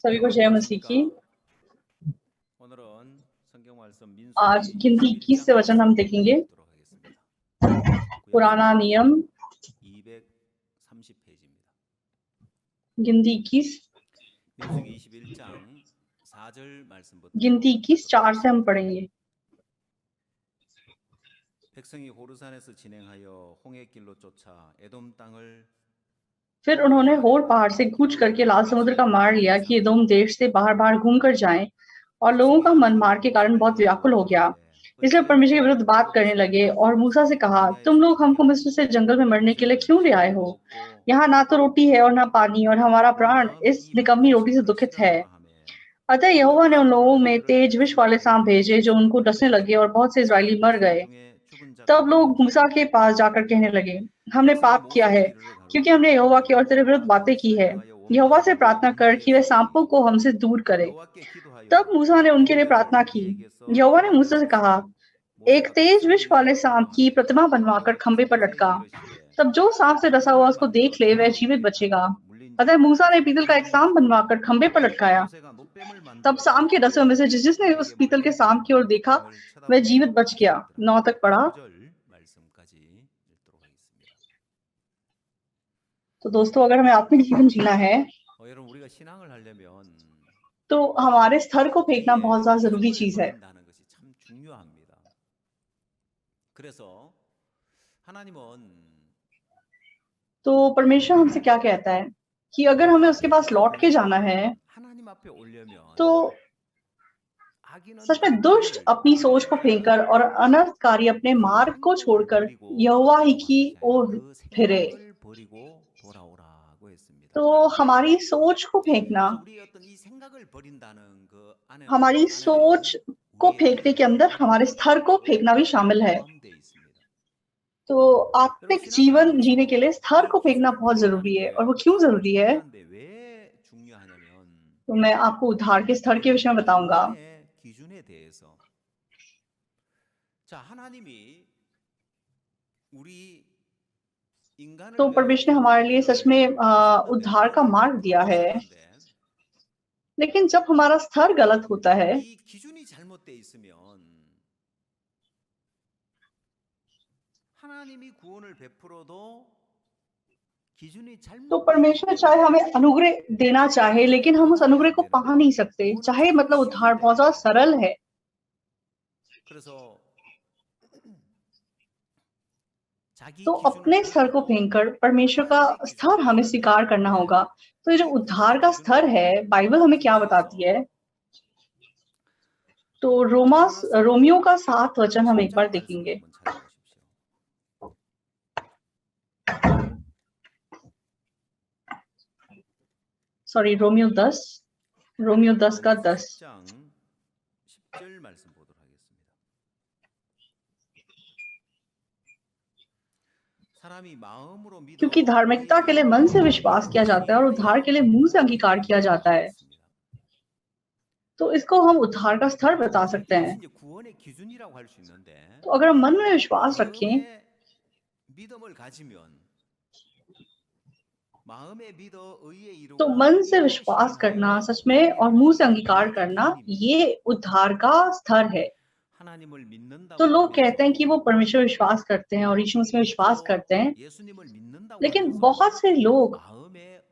सभी को जय मसीह की। 오늘은 성경 말씀 आज 민수기 गिनती 21 से वचन हम देखेंगे। 읽도록 하겠습니다. पुराना नियम 230페이지입니다. गिनती 21 민수기 21장 4절 말씀부터 गिनती 21 4 से हम पढ़ेंगे। 백성이 호르산에서 진행하여 홍해 길로 쫓아 에돔 땅을 फिर उन्होंने होर पहाड़ से कूच करके लाल समुद्र का मार्ग लिया कि एदोम देश से बाहर बाहर घूम कर जाएं, और लोगों का मन मार के कारण बहुत व्याकुल हो गया। इसलिए परमेश्वर के विरुद्ध बात करने लगे और मूसा से कहा, तुम लोग हमको मिस्र से जंगल में मरने के लिए क्यों ले आए हो? यहाँ ना तो रोटी है और ना पानी, और हमारा प्राण इस निकम्मी रोटी से दुखित है। अतः यहोवा ने उन लोगों में तेज विष वाले सांप भेजे जो उनको डसने लगे, और बहुत से इस्राएली मर गए। तब लोग मूसा के पास जाकर कहने लगे, हमने पाप किया है, क्योंकि हमने यहोवा की और तेरे विरुद्ध बातें की है। यहोवा से प्रार्थना कर कि वह सांपों को हमसे दूर करे। तब मूसा ने उनके लिए प्रार्थना की। यहोवा ने मूसा से कहा, एक तेज विष वाले सांप की प्रतिमा बनवाकर खंबे पर लटका। तब जो सांप से डसा हुआ उसको देख ले, वह जीवित बचेगा। अतः मूसा ने पीतल का एक सांप बनवाकर खंबे पर लटकाया। तब सांप के डसे में से जिसने उस पीतल के सांप की ओर देखा, वह जीवित बच गया। 9 तक पढ़ा। तो दोस्तों, अगर हमें आत्मिक जीवन जीना है तो हमारे स्तर को फेंकना बहुत ज्यादा जरूरी चीज है। तो परमेश्वर हमसे क्या कहता है कि अगर हमें उसके पास लौट के जाना है तो सच में दुष्ट अपनी सोच को फेंककर और अनर्थकारी अपने मार्ग को छोड़कर यहोवा ही की ओर फिरे। तो हमारी सोच को फेंकना, हमारी सोच को फेंकने के अंदर हमारे स्तर को फेंकना भी शामिल है। तो आत्मिक जीवन जीने के लिए स्तर को फेंकना बहुत जरूरी है। और वो क्यों जरूरी है? तो मैं आपको उद्धार के स्तर के विषय में बताऊंगा। तो परमेश्वर ने हमारे लिए सच में उद्धार का मार्ग दिया है, लेकिन जब हमारा स्तर गलत होता है तो परमेश्वर चाहे हमें अनुग्रह देना चाहे, लेकिन हम उस अनुग्रह को पा नहीं सकते। चाहे मतलब उद्धार बहुत ज्यादा सरल है, तो अपने स्तर को फेंककर परमेश्वर का स्तर हमें स्वीकार करना होगा। तो ये जो उद्धार का स्तर है, बाइबल हमें क्या बताती है? तो रोमियो का 7 वचन हम एक बार देखेंगे। सॉरी, रोमियो 10 का 10। क्योंकि धार्मिकता के लिए मन से विश्वास किया जाता है और उद्धार के लिए मुंह से अंगीकार किया जाता है। तो इसको हम उद्धार का स्तर बता सकते हैं। तो अगर हम मन में विश्वास रखें तो मन से विश्वास करना सच में और मुंह से अंगीकार करना, ये उद्धार का स्तर है। तो लोग कहते हैं कि वो परमेश्वर विश्वास करते हैं और यीशु मसीह में विश्वास करते हैं, लेकिन बहुत से लोग,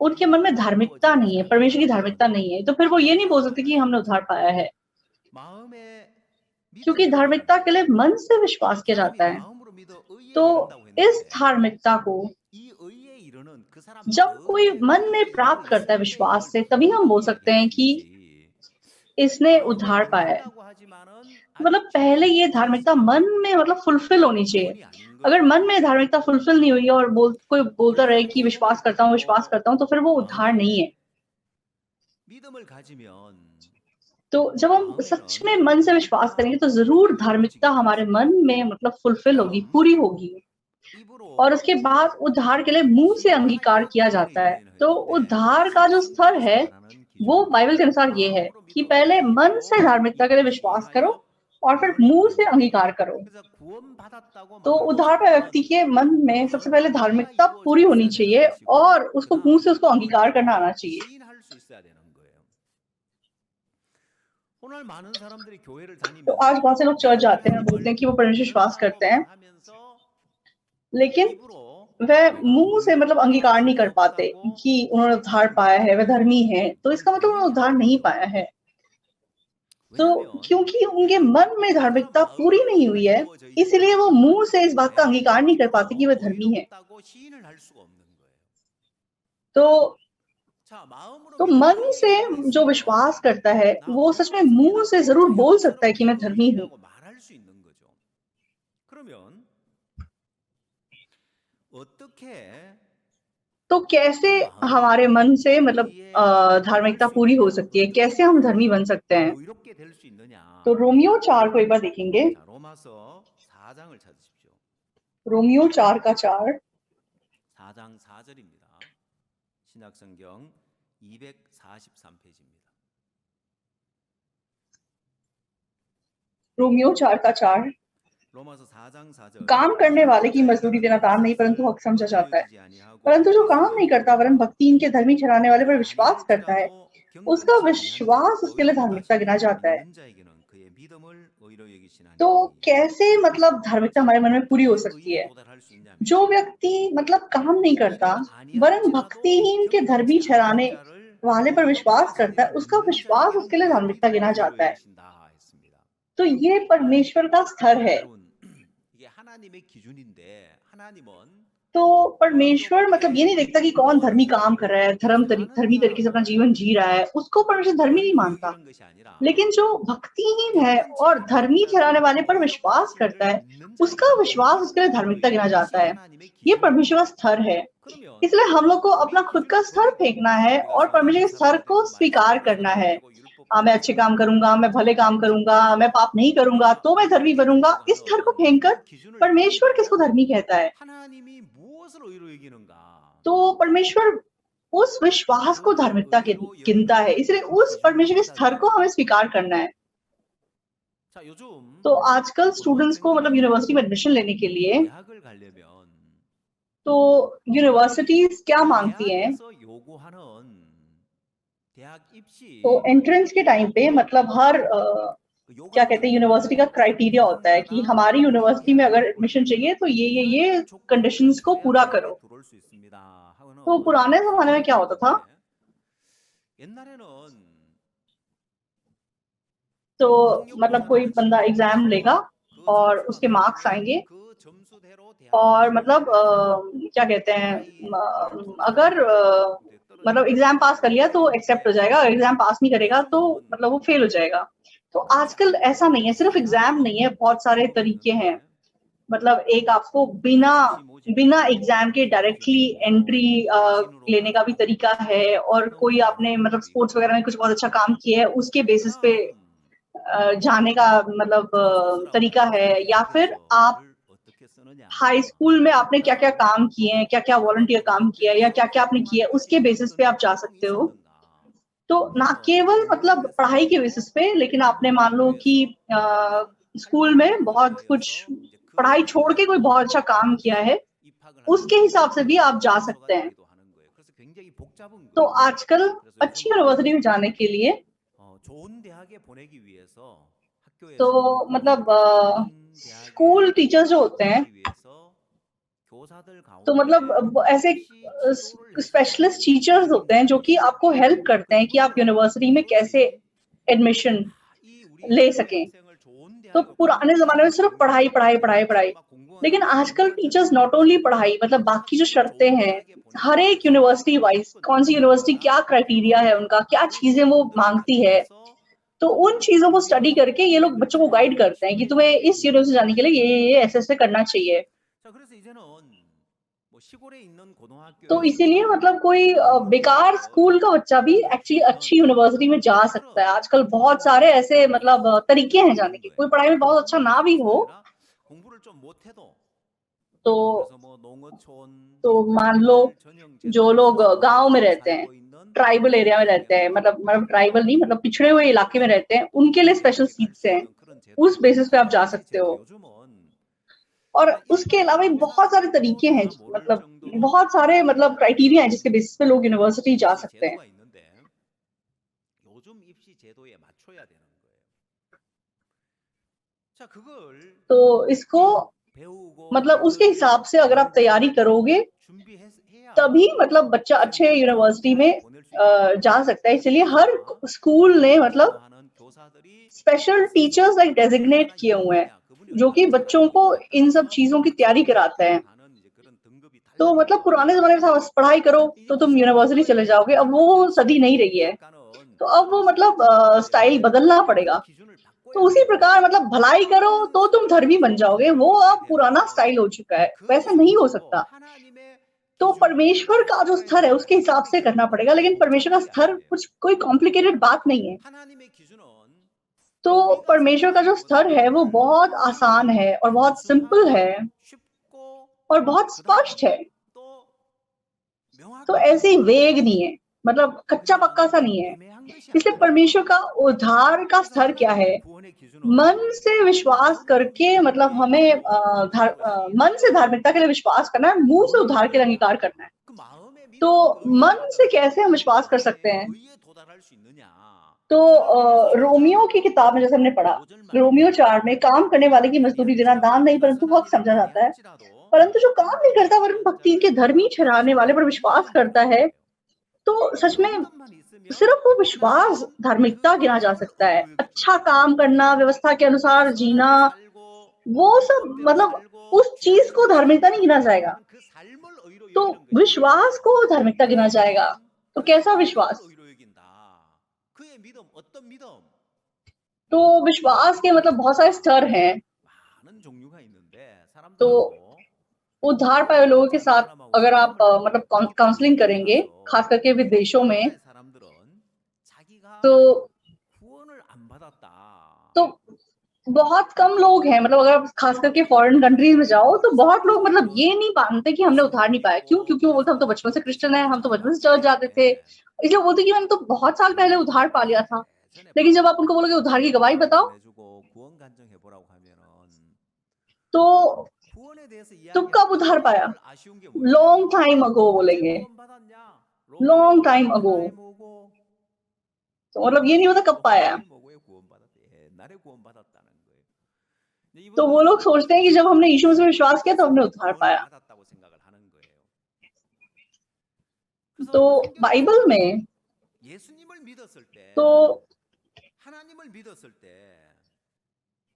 उनके मन में धार्मिकता नहीं है, परमेश्वर की धार्मिकता नहीं है। तो फिर वो ये नहीं बोल सकते कि हमने उद्धार पाया है, क्योंकि धार्मिकता के लिए मन से विश्वास किया जाता है। तो इस धार्मिकता को जब कोई मन में प्राप्त करता है विश्वास से, तभी हम बोल सकते हैं कि इसने उद्धार पाया है। मतलब पहले ये धार्मिकता मन में मतलब फुलफिल होनी चाहिए। अगर मन में धार्मिकता फुलफिल नहीं हुई और कोई बोलता रहे कि विश्वास करता हूँ, तो फिर वो उद्धार नहीं है। तो जब हम सच में मन से विश्वास करेंगे तो जरूर धार्मिकता हमारे मन में मतलब फुलफिल होगी, पूरी होगी। और उसके बाद उद्धार के लिए मुंह से अंगीकार किया जाता है। तो उद्धार का जो स्तर है वो बाइबल के अनुसार ये है कि पहले मन से धार्मिकता के लिए विश्वास करो और फिर मुंह से अंगीकार करो। तो उद्धार पाए व्यक्ति के मन में सबसे पहले धार्मिकता पूरी होनी चाहिए और उसको मुंह से उसको अंगीकार करना आना चाहिए। 오늘 많은 사람들이 교회를 तो आज बहुत से लोग चर्च 다니면서 जाते हैं और बोलते हैं कि वो परमेश्वर विश्वास करते हैं, 말하고만 하면서 लेकिन 입으로 वह 내가 मुंह से मतलब 의롭다 할 अंगीकार नहीं कर 수는 पाते 없다고 कि उन्होंने उद्धार पाया है, वह धर्मी है, तो इसका मतलब उन्होंने उद्धार नहीं पाया है। तो 왜냐하면 क्योंकि उनके मन में 그 사람 धार्मिकता पूरी नहीं 마음속에만 हुई है, 이루어져 있기 इसलिए वो 때문에 मुंह से इस बात का 내 अंगीकार नहीं कर पाते कि 입으로 वह धर्मी है। 의롭다고 시인을 할 수가 없는 거예요. तो 자, 마음으로 तो 믿고 मन 혀로 से 얘기할 जो 했으면 विश्वास करता है, 나 वो सच में 의로운 मुंह से 종이라고 जरूर बोल सकता है कि मैं 자연스럽게 धर्मी हूँ। 의인이라고 말할 수 있는 거죠. 그러면 어떻게 तो कैसे 그 마음이 हमारे मन से मतलब 우리의 입으로 धार्मिकता 나올 수 पूरी हो 있느냐? सकती है, 어떻게 कैसे हम धर्मी बन सकते हैं? 의롭게 될 수 있느냐? तो रोमियो 4 को एक बार देखेंगे। 자, 로마서 4장을 찾으십시오. रोमियो 4 का 4, 4장 4절입니다. 신약성경 243페이지입니다. रोमियो 4 का 4। 로마서 4장 4절 काम करने वाले की मजदूरी देना दान नहीं परंतु हक समझा जाता है, परंतु जो काम नहीं करता वरन भक्ति इनके धर्मी ठहराने वाले पर विश्वास करता है, उसका विश्वास उसके लिए धार्मिकता गिना जाता है। तो कैसे मतलब धार्मिकता हमारे मन में पूरी हो सकती है? जो व्यक्ति मतलब काम नहीं करता वरन भक्तिहीन के धर्मी ठहराने वाले पर विश्वास करता है, उसका विश्वास उसके लिए धार्मिकता गिना जाता है। तो ये परमेश्वर का स्तर है। 이게 하나님의 기준인데 하나님은 तो परमेश्वर मतलब ये नहीं देखता कि कौन धर्मी काम कर रहा है, धर्मी तरीके से अपना जीवन जी रहा है, उसको परमेश्वर धर्मी नहीं मानता। 이런 것이 आ니라 लेकिन जो भक्तिहीन है और धर्मी ठहराने वाले पर विश्वास करता है, उसका विश्वास उसके लिए धार्मिकता गिना जाता है। ये परमेश्वर का स्तर है। इसलिए हम लोग को अपना खुद का स्तर फेंकना है और परमेश्वर के स्तर को स्वीकार करना है। मैं अच्छे काम करूंगा, मैं भले काम करूंगा, मैं पाप नहीं करूंगा तो मैं धर्मी बनूंगा। इस स्तर को फेंककर परमेश्वर किसको धर्मी कहता है? 하나님이 무엇을 의로 여기는가? तो परमेश्वर उस विश्वास को धार्मिकता गिनता है, इसलिए उस परमेश्वर के स्तर को हमें स्वीकार करना है। 자, 요즘 तो आजकल स्टूडेंट्स को मतलब यूनिवर्सिटी में एडमिशन लेने के लिए 대학을 가려면 तो यूनिवर्सिटीज क्या मांगती हैं? 대학에서 요구하는 대학 입시 तो एंट्रेंस के टाइम पे मतलब हर क्या कहते हैं यूनिवर्सिटी का क्राइटेरिया होता है कि हमारी यूनिवर्सिटी में अगर एडमिशन चाहिए तो ये कंडीशंस को पूरा करो। तो पुराने जमाने में क्या होता था? तो मतलब कोई बंदा एग्जाम लेगा और उसके मार्क्स आएंगे और मतलब क्या कहते हैं अगर मतलब एग्जाम पास कर लिया तो एक्सेप्ट हो जाएगा, अगर एग्जाम पास नहीं करेगा तो मतलब वो फेल हो जाएगा। तो आजकल ऐसा नहीं है, सिर्फ एग्जाम नहीं है, बहुत सारे तरीके हैं। मतलब एक आपको बिना एग्जाम के डायरेक्टली एंट्री लेने का भी तरीका है, और कोई आपने मतलब स्पोर्ट्स वगैरह में कुछ बहुत अच्छा काम किया है उसके बेसिस पे जाने का मतलब तरीका है, या फिर आप हाई स्कूल में आपने क्या क्या काम किए हैं, क्या क्या वॉलंटियर काम किया है या क्या क्या आपने किया है, उसके बेसिस पे आप जा सकते हो। तो ना केवल मतलब पढ़ाई के बेसिस पे, लेकिन आपने मान लो कि स्कूल में बहुत कुछ पढ़ाई छोड़ के कोई बहुत अच्छा काम किया है, उसके हिसाब से भी आप जा सकते हैं। तो आजकल अच्छी यूनिवर्सिटी में जाने के लिए तो मतलब स्कूल टीचर्स जो होते हैं तो मतलब ऐसे स्पेशलिस्ट टीचर्स होते हैं जो कि आपको हेल्प करते हैं कि आप यूनिवर्सिटी में कैसे एडमिशन ले सकें। तो पुराने जमाने में सिर्फ पढ़ाई पढ़ाई पढ़ाई पढ़ाई, लेकिन आजकल टीचर्स नॉट ओनली पढ़ाई मतलब बाकी जो शर्तें हैं हर एक यूनिवर्सिटी वाइज, कौन सी यूनिवर्सिटी क्या क्राइटेरिया है उनका, क्या चीजें वो मांगती है, तो उन चीजों को स्टडी करके ये लोग बच्चों को गाइड करते हैं कि तुम्हें इस यूनिवर्सिटी जाने के लिए ये ऐसे ऐसे करना चाहिए। तो इसीलिए मतलब कोई बेकार स्कूल का बच्चा भी एक्चुअली अच्छी यूनिवर्सिटी में जा सकता है। आजकल बहुत सारे ऐसे मतलब तरीके हैं जाने के, कोई पढ़ाई में बहुत अच्छा ना भी हो तो मान लो जो लोग गांव में रहते हैं, ट्राइबल एरिया में रहते हैं, मतलब ट्राइबल नहीं मतलब पिछड़े हुए इलाके में रहते हैं, उनके लिए स्पेशल सीट्स हैं, उस बेसिस पे आप जा सकते हो। और उसके अलावा बहुत सारे तरीके हैं, मतलब बहुत सारे मतलब क्राइटेरिया हैं जिसके बेसिस पे लोग यूनिवर्सिटी जा सकते हैं। 자, 그걸 तो इसको 배우고 मतलब उसके हिसाब से अगर आप तैयारी करोगे 준비해야 तभी मतलब बच्चा अच्छे यूनिवर्सिटी में 보낼 수 있다. जा सकता है। इसलिए हर स्कूल ने मतलब 하는 교사들이 स्पेशल टीचर्स लाइक डेजिग्नेट किए हुए हैं जो कि बच्चों को इन सब चीजों की तैयारी कराते हैं। तो मतलब पुराने जमाने में था बस पढ़ाई करो तो तुम यूनिवर्सिटी चले जाओगे, अब वो सदी नहीं रही है। तो अब वो मतलब स्टाइल बदलना पड़ेगा। तो उसी प्रकार मतलब भलाई करो तो तुम धर्मी बन जाओगे, वो अब पुराना स्टाइल हो चुका है, वैसा नहीं हो सकता। तो परमेश्वर का जो स्तर है उसके हिसाब से करना पड़ेगा, लेकिन परमेश्वर का स्तर कुछ कोई कॉम्प्लिकेटेड बात नहीं है। तो परमेश्वर का जो स्तर है वो बहुत आसान है और बहुत सिंपल है और बहुत स्पष्ट है। तो ऐसे वेग नहीं है, मतलब कच्चा पक्का सा नहीं है। इसलिए परमेश्वर का उद्धार का स्तर क्या है? मन से विश्वास करके मतलब हमें मन से धार्मिकता के लिए विश्वास करना है, मुंह से उद्धार के लिए अंगीकार करना है। तो मन से कैसे हम विश्वास कर सकते हैं? तो रोमियो की किताब में जैसे हमने पढ़ा, रोमियो 4 में काम करने वाले की मजदूरी देना दान नहीं परंतु हक समझा जाता है। परंतु जो काम नहीं करता वरन भक्ति के धर्मी ठहराने वाले पर विश्वास करता है, तो सच में सिर्फ वो विश्वास धार्मिकता गिना जा सकता है। अच्छा काम करना, व्यवस्था के अनुसार जीना, वो सब मतलब उस चीज को धार्मिकता नहीं गिना जाएगा। तो विश्वास को धार्मिकता गिना जाएगा। तो कैसा विश्वास? तो विश्वास के मतलब बहुत सारे स्तर हैं। तो उद्धार पाए लोगों के साथ अगर आप मतलब काउंसलिंग करेंगे, खास करके विदेशों में, तो बहुत कम लोग हैं, मतलब अगर आप खास करके फॉरेन कंट्रीज में जाओ तो बहुत लोग मतलब ये नहीं मानते कि हमने उद्धार नहीं पाया। क्यों? क्योंकि वो बोलते हम तो बचपन से क्रिश्चियन है, हम तो बचपन से चर्च जाते थे, इसलिए बोलते कि मैंने तो बहुत साल पहले उद्धार पा लिया था। लेकिन जब आप उनको बोलोगे उद्धार की गवाही बताओ, तो तुम कब उद्धार पाया? लॉन्ग टाइम अगो बोलेंगे, लॉन्ग टाइम अगो। तो मतलब ये नहीं पता कब पाया। तो वो लोग सोचते हैं कि जब हमने यीशु मसीह में विश्वास किया तो हमने उद्धार पाया। तो बाइबल में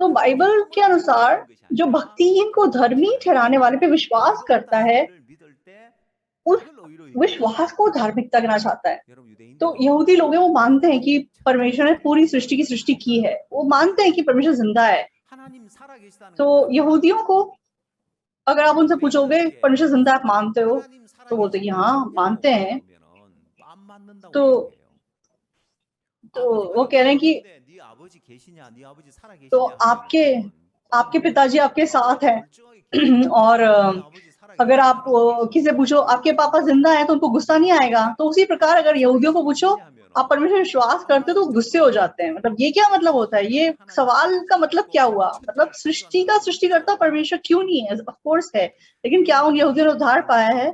तो बाइबल के अनुसार जो भक्तिहीन को धर्मी ठहराने वाले पे विश्वास करता है, उस विश्वास को धार्मिकता गिना जाता है। तो यहूदी लोग हैं, वो मानते हैं कि परमेश्वर ने पूरी सृष्टि की सृष्टि की है, वो मानते हैं कि परमेश्वर जिंदा है। तो यहूदियों को अगर आप उनसे पूछोगे परमेश्वर जिंदा आप मानते हो, तो बोलते कि हाँ मानते हैं। तो वो कह रहे हैं कि तो आपके पिताजी आपके साथ हैं और अगर आप किसी से पूछो आपके पापा जिंदा है तो उनको गुस्सा नहीं आएगा। तो उसी प्रकार अगर यहूदियों को पूछो आप परमेश्वर विश्वास करते हो तो गुस्से हो जाते हैं। मतलब ये क्या मतलब होता है? ये सवाल का मतलब क्या हुआ? मतलब सृष्टि का सृष्टिकर्ता परमेश्वर क्यों नहीं है? ऑफ कोर्स है, लेकिन क्या उन यहूदियों ने उद्धार पाया है?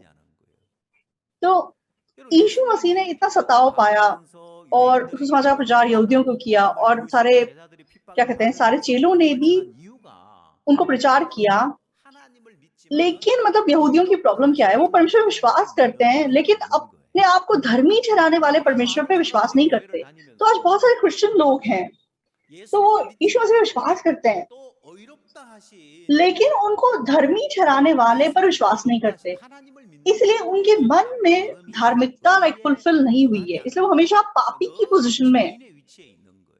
तो यीशु मसीह ने इतना सताव पाया और सुसमाचार का प्रचार यहूदियों को किया और सारे क्या कहते हैं सारे चेलों ने भी उनको प्रचार किया। लेकिन मतलब यहूदियों की प्रॉब्लम क्या है? वो परमेश्वर पे विश्वास करते हैं लेकिन अपने आप को धर्मी ठहराने वाले परमेश्वर पे विश्वास नहीं करते। तो आज बहुत सारे क्रिश्चियन लोग हैं, तो वो यीशु मसीह पे विश्वास करते हैं लेकिन उनको धर्मी ठहराने वाले पर विश्वास नहीं करते, इसलिए उनके मन में धार्मिकता लाइक फुलफिल नहीं हुई है, इसलिए वो हमेशा पापी की पोजीशन में है।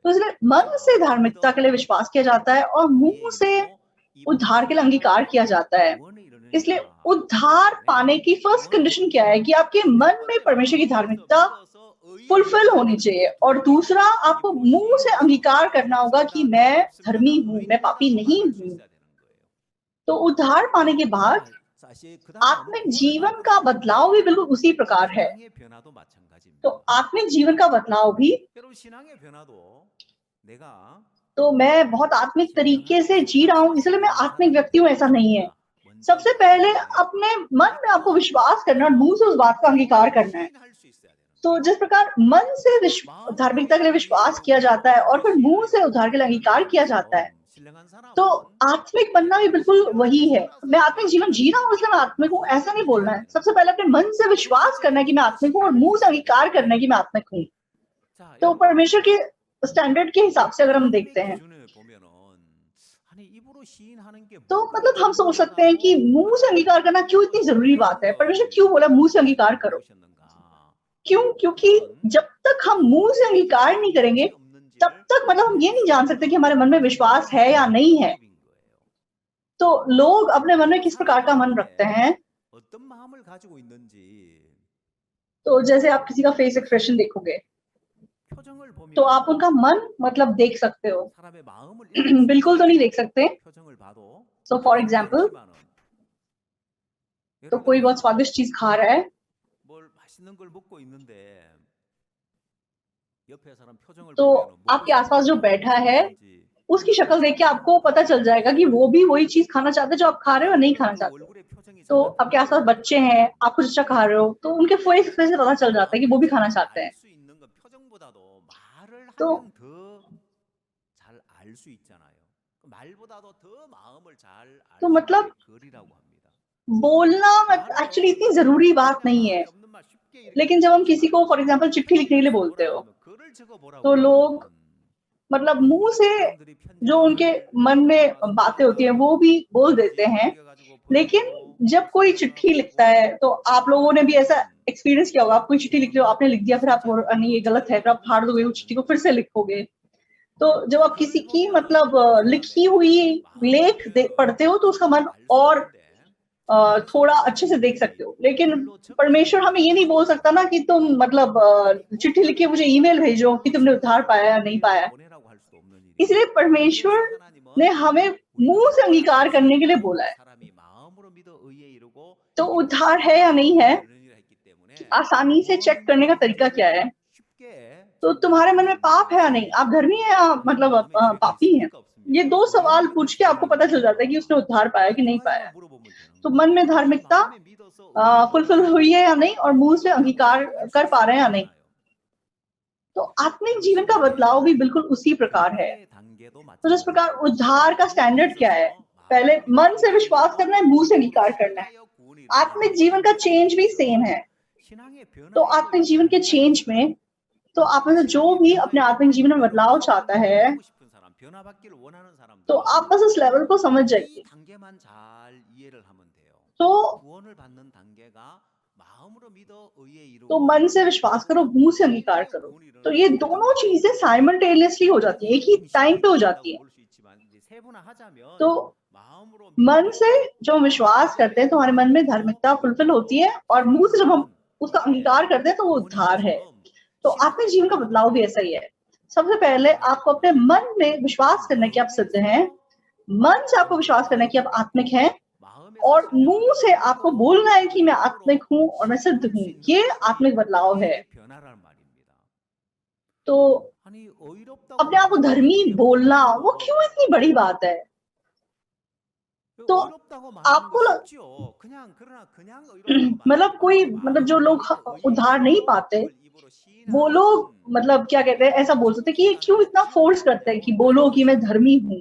तो इसलिए मन से धार्मिकता के लिए विश्वास किया जाता है और मुंह से उद्धार के लिए अंगीकार किया जाता है। इसलिए उद्धार पाने की फर्स्ट कंडीशन क्या है? कि आपके मन में परमेश्वर की धार्मिकता फुलफिल होनी चाहिए और दूसरा आपको मुंह से अंगीकार करना होगा कि मैं धर्मी हूं, मैं पापी नहीं हूं। तो उद्धार पाने के बाद आत्मिक जीवन का बदलाव भी बिल्कुल उसी प्रकार है। तो आत्मिक जीवन का बदलाव भी, तो मैं बहुत आत्मिक तरीके से जी रहा हूं इसलिए मैं आत्मिक व्यक्ति हूं, ऐसा नहीं है। सबसे पहले अपने मन में आपको विश्वास करना और मुंह से उस बात का अंगीकार करना है। तो जिस प्रकार मन से धार्मिकता के लिए विश्वास किया जाता है और फिर मुंह से उद्धार के लिए अंगीकार किया जाता है, तो आत्मिक बनना भी बिल्कुल वही है। मैं आत्मिक जीवन जी रहा हूँ इसलिए मैं आत्मिक हूँ, ऐसा नहीं बोलना है। सबसे पहले अपने मन से विश्वास करना है कि मैं आत्मिक हूँ और मुंह से अंगीकार करना है कि मैं आत्मिक हूँ। तो परमेश्वर के स्टैंडर्ड के हिसाब से अगर हम देखते हैं तो मतलब हम सोच सकते हैं कि मुंह से अंगीकार करना क्यों इतनी जरूरी बात है। परमेश्वर क्यों बोला मुंह से अंगीकार करो? क्यों? क्योंकि जब तक हम मुंह से अंगीकार नहीं करेंगे तब तक मतलब हम ये नहीं जान सकते कि हमारे मन में विश्वास है या नहीं है। तो लोग अपने मन में किस प्रकार का मन रखते हैं, तो जैसे आप किसी का फेस एक्सप्रेशन देखोगे तो आप उनका मन मतलब देख सकते हो। बिल्कुल तो नहीं देख सकते। सो फॉर एग्जाम्पल, तो कोई बहुत स्वादिष्ट चीज खा रहा है तो आपके आसपास जो बैठा है उसकी शक्ल देख के आपको पता चल जाएगा कि वो भी वही चीज खाना चाहते हैं जो आप खा रहे हो या नहीं खाना चाहते हो। तो आपके आसपास बच्चे हैं, आप कुछ अच्छा खा रहे हो तो उनके फेस से पता चल जाता है कि वो भी खाना चाहते हैं। तो मतलब बोलना एक्चुअली इतनी जरूरी बात नहीं है। लेकिन जब हम किसी को फॉर एग्जांपल चिट्ठी लिखने के लिए बोलते हो तो लोग मतलब मुंह से जो उनके मन में बातें होती हैं वो भी बोल देते हैं। लेकिन जब कोई चिट्ठी लिखता है तो आप लोगों ने भी ऐसा एक्सपीरियंस किया होगा। आप कोई चिट्ठी लिख रहे हो, आपने लिख दिया, फिर आप नहीं ये गलत है, फिर आप फाड़ दोगे उस चिट्ठी को, फिर से लिखोगे। तो जब आप किसी की मतलब लिखी हुई लेख पढ़ते हो तो उसका मन और थोड़ा अच्छे से देख सकते हो। लेकिन परमेश्वर हमें ये नहीं बोल सकता ना कि तुम मतलब चिट्ठी लिख के मुझे ईमेल भेजो कि तुमने उद्धार पाया या नहीं पाया। इसलिए परमेश्वर ने हमें मुंह से अंगीकार करने के लिए बोला है। तो उद्धार है या नहीं है आसानी से चेक करने का तरीका क्या है? तो तुम्हारे मन में पाप है या नहीं, आप धर्मी है या मतलब पापी है? ये दो सवाल पूछ के आपको पता चल जाता है कि उसने उद्धार पाया कि नहीं पाया। तो मन में धार्मिकता फुलफिल हुई है या नहीं और मुंह से अंगीकार कर पा रहे हैं या नहीं। तो आत्मिक जीवन का बदलाव भी बिल्कुल उसी प्रकार है। तो जिस प्रकार उद्धार का स्टैंडर्ड क्या है, पहले मन से विश्वास करना है, मुंह से अंगीकार करना है। आत्मिक जीवन का चेंज भी सेम है। तो आत्मिक जीवन के चेंज में तो आप में से जो भी अपने आत्मिक जीवन में बदलाव चाहता है तो आप बस इस लेवल को समझ जाइए। तो मन से विश्वास करो, मुंह से अंगीकार करो। तो ये दोनों चीजें साइमल्टेनियसली हो जाती है, एक ही टाइम पे हो जाती है। तो मन से जो विश्वास करते हैं तो हमारे मन में धार्मिकता फुलफिल होती है और मुंह से जब हम उसका अंगीकार करते हैं तो वो उद्धार है। तो आत्मिक जीवन का बदलाव भी ऐसा ही है। सबसे पहले आपको अपने मन में विश्वास करना है कि आप सिद्ध हैं, मन से आपको विश्वास करना है कि आप आत्मिक हैं और मुंह से आपको बोलना है कि मैं आत्मिक हूं और मैं सिद्ध हूं। ये आत्मिक बदलाव है। तो अपने आप को धर्मी बोलना वो क्यों इतनी बड़ी बात है? तो आपको मतलब कोई मतलब जो लोग उद्धार नहीं पाते वो लोग मतलब क्या कहते हैं, ऐसा बोल सकते हैं कि ये क्यों इतना फोर्स करते हैं कि बोलो कि मैं धर्मी हूँ।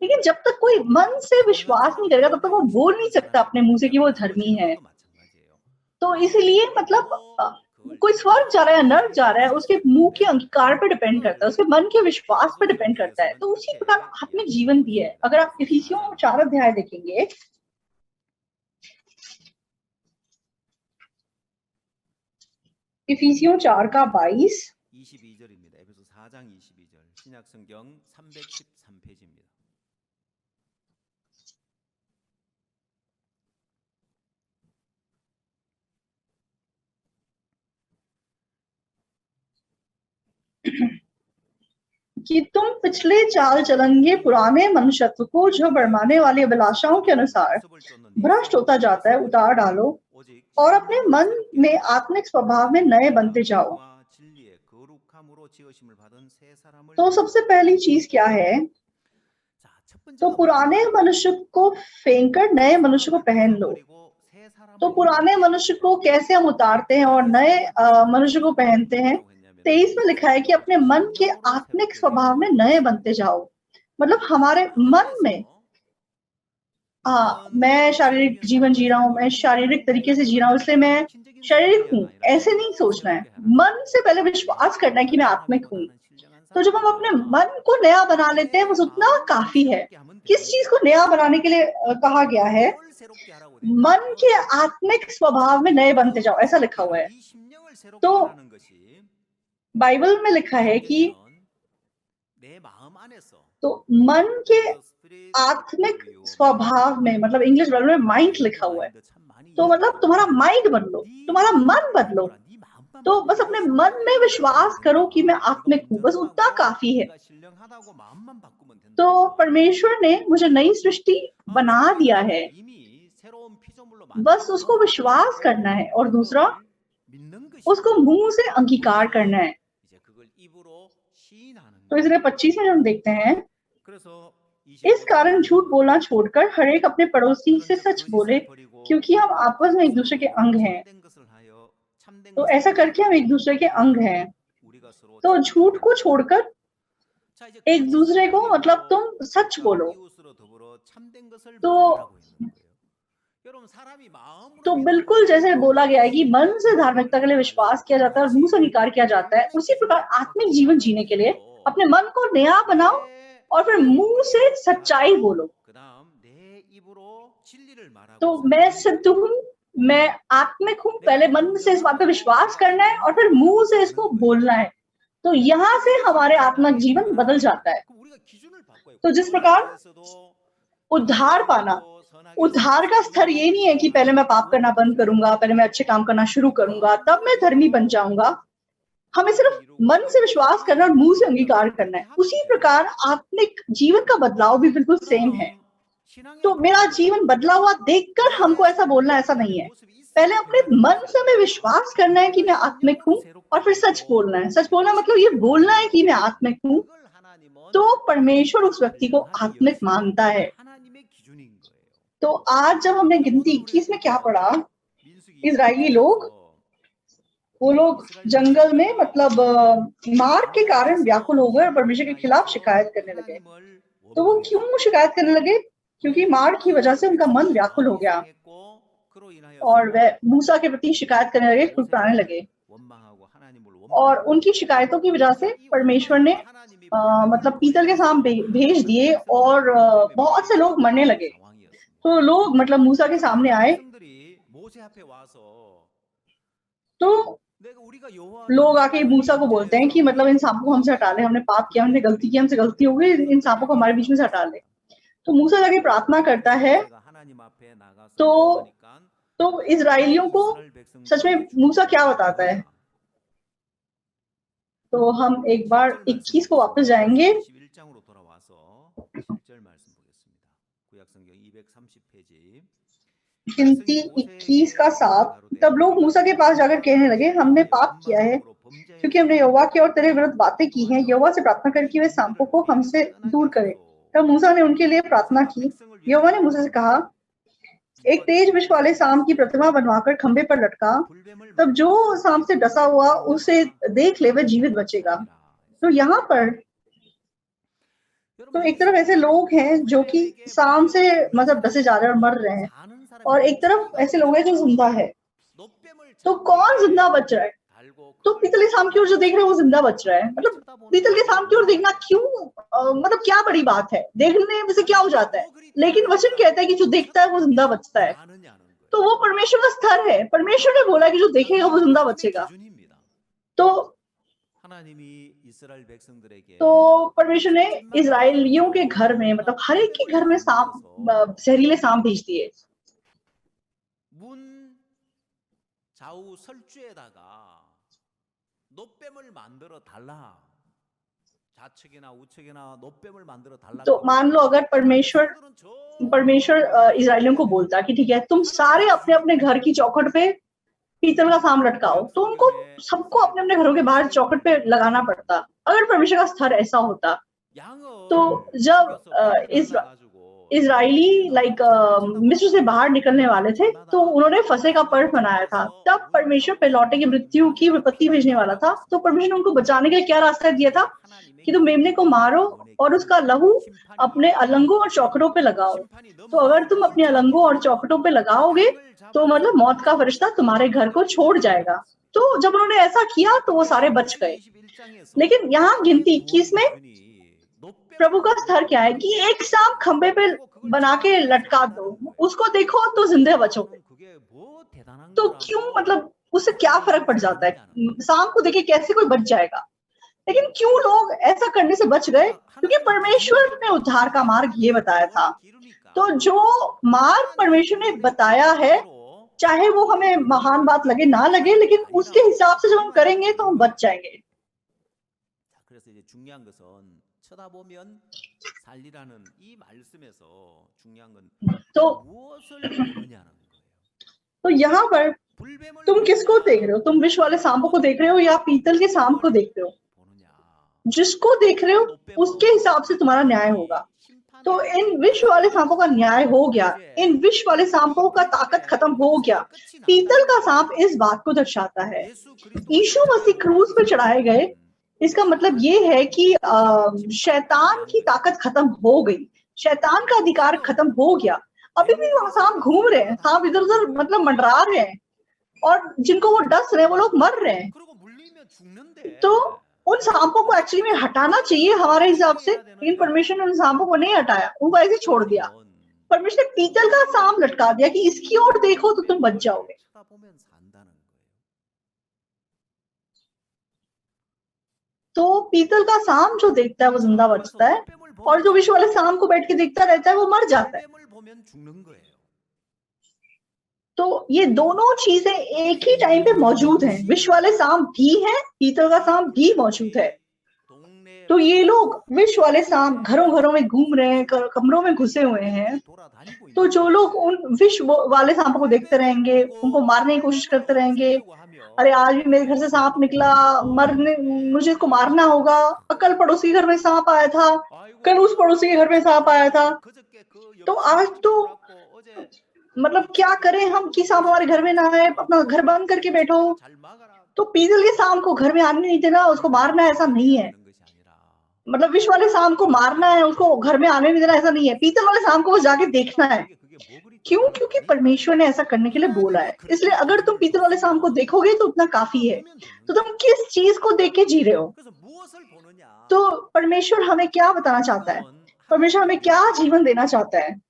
लेकिन जब तक कोई मन से विश्वास नहीं करेगा तब तक वो बोल नहीं सकता अपने मुंह से कि वो धर्मी है। तो इसीलिए मतलब कोई स्वर्ग जा रहा है या नर्क जा रहा है उसके मुंह के अंगीकार पर डिपेंड करता है, उसके मन के विश्वास पर डिपेंड करता है। तो उसी प्रकार आत्मिक जीवन भी है। अगर आप इफिसियों 4 अध्याय देखेंगे, इफिसियों 4 का 22 22절입니다. 에베소 4장 22절. 신약 성경 313페이지입니다. कि तुम पिछले चाल चलन के पुराने मनुष्यत्व को जो बढ़ाने वाली अभिलाषाओं के अनुसार भ्रष्ट होता जाता है उतार डालो और अपने मन में आत्मिक स्वभाव में नए बनते जाओ। तो सबसे पहली चीज क्या है? तो पुराने मनुष्य को फेंक कर नए मनुष्य को पहन लो। तो पुराने मनुष्य को कैसे हम उतारते हैं और नए मनुष्य को पहनते हैं? 23 में लिखा है कि अपने मन के आत्मिक स्वभाव में नए बनते जाओ। मतलब हमारे मन में मैं शारीरिक जीवन जी रहा हूँ, मैं शारीरिक तरीके से जी रहा हूँ, इसलिए मैं शारीरिक हूँ, ऐसे नहीं सोचना है। मन से पहले विश्वास करना है कि मैं आत्मिक हूँ। तो जब हम अपने मन को नया बना लेते हैं, बस उतना काफ़ी है। किस चीज़ को नया बनाने के लिए कहा गया है? मन के आत्मिक स्वभाव में नए बनते जाओ, ऐसा लिखा हुआ है। तो बाइबल में लिखा है कि तो मन के आत्मिक स्वभाव में, मतलब इंग्लिश बाइबल में माइंड लिखा हुआ है। तो मतलब तुम्हारा माइंड बदलो, तुम्हारा मन बदलो। तो बस अपने मन में विश्वास करो कि मैं आत्मिक हूँ, बस उतना काफ़ी है। तो परमेश्वर ने मुझे नई सृष्टि बना दिया है, बस उसको विश्वास करना है, और दूसरा उसको मुँह से अंगीकार करना है। तो इसलिए 25 में हम देखते हैं, इस कारण झूठ बोलना छोड़कर हर एक अपने पड़ोसी से सच बोले, क्योंकि हम आपस में एक दूसरे के अंग हैं। तो ऐसा करके हम एक दूसरे के अंग हैं। तो झूठ को छोड़कर एक दूसरे को, मतलब तुम सच बोलो। तो तो बिल्कुल जैसे बोला गया है कि मन से धार्मिकता के लिए विश्वास किया जाता है और मुंह से अंगीकार किया जाता है, उसी प्रकार आत्मिक जीवन जीने के लिए अपने मन को नया बनाओ और फिर मुंह से सच्चाई बोलो। तो मैं सिद्ध हूँ, मैं आत्मिक हूँ, पहले मन से इस बात पे विश्वास करना है और फिर मुंह से इसको बोलना है। तो यहाँ से हमारे आत्मिक जीवन बदल जाता है। तो जिस प्रकार उद्धार पाना, उद्धार का स्तर ये नहीं है कि पहले मैं पाप करना बंद करूंगा, पहले मैं अच्छे काम करना शुरू करूंगा, तब मैं धर्मी बन जाऊंगा। हमें सिर्फ मन से विश्वास करना और मुंह से अंगीकार करना है। उसी प्रकार आत्मिक जीवन का बदलाव भी बिल्कुल सेम है। तो मेरा जीवन बदला हुआ देखकर हमको ऐसा बोलना ऐसा नहीं है। पहले अपने मन से हमें विश्वास करना है कि मैं आत्मिक हूँ और फिर सच बोलना है। सच बोलना मतलब ये बोलना है कि मैं आत्मिक हूँ। तो परमेश्वर उस व्यक्ति को आत्मिक मानता है। तो आज जब हमने गिनती 21 में क्या पढ़ा, इजरायली लोग, वो लोग जंगल में मतलब मार के कारण व्याकुल हो गए और परमेश्वर के खिलाफ शिकायत करने लगे। तो वो क्यों शिकायत करने लगे? क्योंकि मार की वजह से उनका मन व्याकुल हो गया और वह मूसा के प्रति शिकायत करने लगे, कुड़कुड़ाने लगे। और उनकी शिकायतों की वजह से परमेश्वर ने मतलब पीतल के सांप भेज दिए और बहुत से लोग मरने लगे। तो लोग मतलब मूसा के सामने आए, तो लोग आके मूसा को बोलते हैं कि मतलब इन सांपों को हमसे हटा ले, हमने पाप किया, हमने गलती की, हमसे गलती हो गई, इन सांपों को हमारे बीच में से हटा ले। तो मूसा जाके प्रार्थना करता है। तो तो इजराइलियों को सच में मूसा क्या बताता है? तो हम एक बार 21 को वापस जाएंगे। गिनती 21 का 7। तब लोग मूसा के पास जाकर कहने लगे, हमने पाप किया है क्योंकि हमने यहोवा की और तेरे विरुद्ध बातें की हैं। यहोवा से प्रार्थना कर कि वे सांपों को हमसे दूर करे। तब मूसा ने उनके लिए प्रार्थना की। यहोवा ने मूसा से कहा, एक तेज विष वाले सांप की प्रतिमा बनवाकर खंबे पर लटका, तब जो सांप से डसा हुआ उसे देख ले वह जीवित बचेगा। तो यहाँ पर तो एक तरफ ऐसे लोग हैं जो कि सांप से मतलब डसे जा रहे हैं और मर रहे हैं, और एक तरफ ऐसे लोग हैं जो जिंदा है। तो कौन जिंदा बच रहा है? तो पीतल के सांप की ओर जो देख रहे हैं वो जिंदा बच रहा है। मतलब पीतल के सांप की ओर देखना क्यों, मतलब क्या बड़ी बात है? देखने में से क्या हो जाता है? लेकिन वचन कहता है कि जो देखता है वो जिंदा बचता है। तो वो परमेश्वर का स्तर है। परमेश्वर ने बोला कि जो देखेगा वो जिंदा बचेगा। तो परमेश्वर ने इजराइलियों के घर में, मतलब हर एक के घर में सांप, जहरीले सांप भेज दिए। 좌우 설주에다가 노뱀을 만들어 달라. 좌측이나 우측이나 노뱀을 만들어 달라. तो मान लो अगर परमेश्वर इजराइलियों को बोलता कि ठीक है, तुम सारे अपने अपने घर की चौखट पे पीतल का सांप लटकाओ, तो उनको सबको अपने अपने घरों के बाहर चौखट पे लगाना पड़ता। अगर परमेश्वर का स्तर ऐसा होता, तो जब इजराइली मिस्र से बाहर निकलने वाले थे, तो उन्होंने फसह का पर्व मनाया था। तब परमेश्वर पिलौटे की मृत्यु की विपत्ति भेजने वाला था, तो परमेश्वर ने उनको बचाने के लिए क्या रास्ता दिया था कि तुम मेमने को मारो और उसका लहू अपने अलंगों और चौखटों पे लगाओ। तो अगर तुम अपने अलंगों और चौखटों पे लगाओगे तो मतलब मौत का फरिश्ता तुम्हारे घर को छोड़ जाएगा। तो जब उन्होंने ऐसा किया तो वो सारे बच गए। लेकिन यहाँ गिनती 21 में प्रभु का स्तर क्या है कि एक सांप खंबे पे बना के लटका दो, उसको देखो तो जिंदे बचोगे। तो क्यों, मतलब उससे क्या फर्क पड़ जाता है? सांप को देखे कैसे कोई बच जाएगा? लेकिन क्यों लोग ऐसा करने से बच गए? क्योंकि परमेश्वर ने उद्धार का मार्ग ये बताया था। तो जो मार्ग परमेश्वर ने बताया है, चाहे वो हमें महान बात लगे ना लगे, लेकिन उसके हिसाब से जब हम करेंगे तो हम बच जाएंगे। 그래서 이제 중요한 것은 쳐다보면 살리라는 이 말씀에서 중요한 건 तो 무엇을 보느냐는 거예요. तो यहाँ पर 불뱀을 तुम किसको 보느냐, देख रहे हो? तुम विष वाले सांपों को देख रहे हो या पीतल के सांप को देख रहे हो? 보느냐. जिसको देख रहे हो उसके हिसाब से तुम्हारा न्याय होगा। तो इन विष वाले सांपों का न्याय हो गया, इन विष वाले सांपों का ताकत खत्म हो गया। पीतल का सांप इस बात को दर्शाता है, यीशु मसीह क्रूस पे चढ़ाए गए। इसका मतलब ये है कि शैतान की ताकत खत्म हो गई, शैतान का अधिकार खत्म हो गया। अभी भी वहां सांप घूम रहे हैं, सांप इधर उधर मतलब मंडरा रहे हैं, और जिनको वो डस रहे हैं वो लोग मर रहे हैं। 그리고 물리면 죽는데. तो उन सांपों को एक्चुअली में हटाना चाहिए हमारे हिसाब से, लेकिन परमेश्वर ने उन सांपों को नहीं हटाया, उनको ऐसे छोड़ दिया। परमेश्वर ने पीतल का सांप लटका दिया कि इसकी ओर देखो तो तुम बच जाओगे। 쳐다보면 산다는 거예요. तो पीतल का सांप जो देखता है वो जिंदा बचता है, और जो विश्व वाले सांप को बैठ के देखता रहता है वो मर जाता है। 불뱀을 보면 죽는 거예요. तो ये दोनों चीजें एक ही टाइम पे मौजूद हैं, विश्व वाले सांप भी है, पीतल का सांप भी मौजूद है। तो ये लोग विश्व वाले सांप घरों घरों में घूम रहे हैं, कमरों में घुसे हुए हैं। तो जो लोग उन विश्व वाले सांपों को देखते रहेंगे, उनको मारने की कोशिश करते रहेंगे, अरे आज भी मेरे घर से सांप निकला, मरने मुझे इसको मारना होगा, कल पड़ोसी घर में सांप आया था, कल उस पड़ोसी के घर में सांप आया था, तो आज तो मतलब क्या करें हम कि सांप हमारे घर में ना आए, अपना घर बंद करके बैठो। तो पीतल के सांप को घर में आने नहीं देना, उसको मारना ऐसा नहीं है। मतलब विश्व वाले सांप को मारना है, उसको घर में आने नहीं देना ऐसा नहीं है। पीतल वाले सांप को जाके देखना है। क्यों? क्योंकि परमेश्वर ने ऐसा करने के लिए बोला है। इसलिए अगर तुम पीतल वाले सांप को देखोगे तो उतना काफी है। तो तुम किस चीज को देख के जी रहे हो? तो परमेश्वर हमें क्या बताना चाहता है? परमेश्वर हमें क्या जीवन देना चाहता है?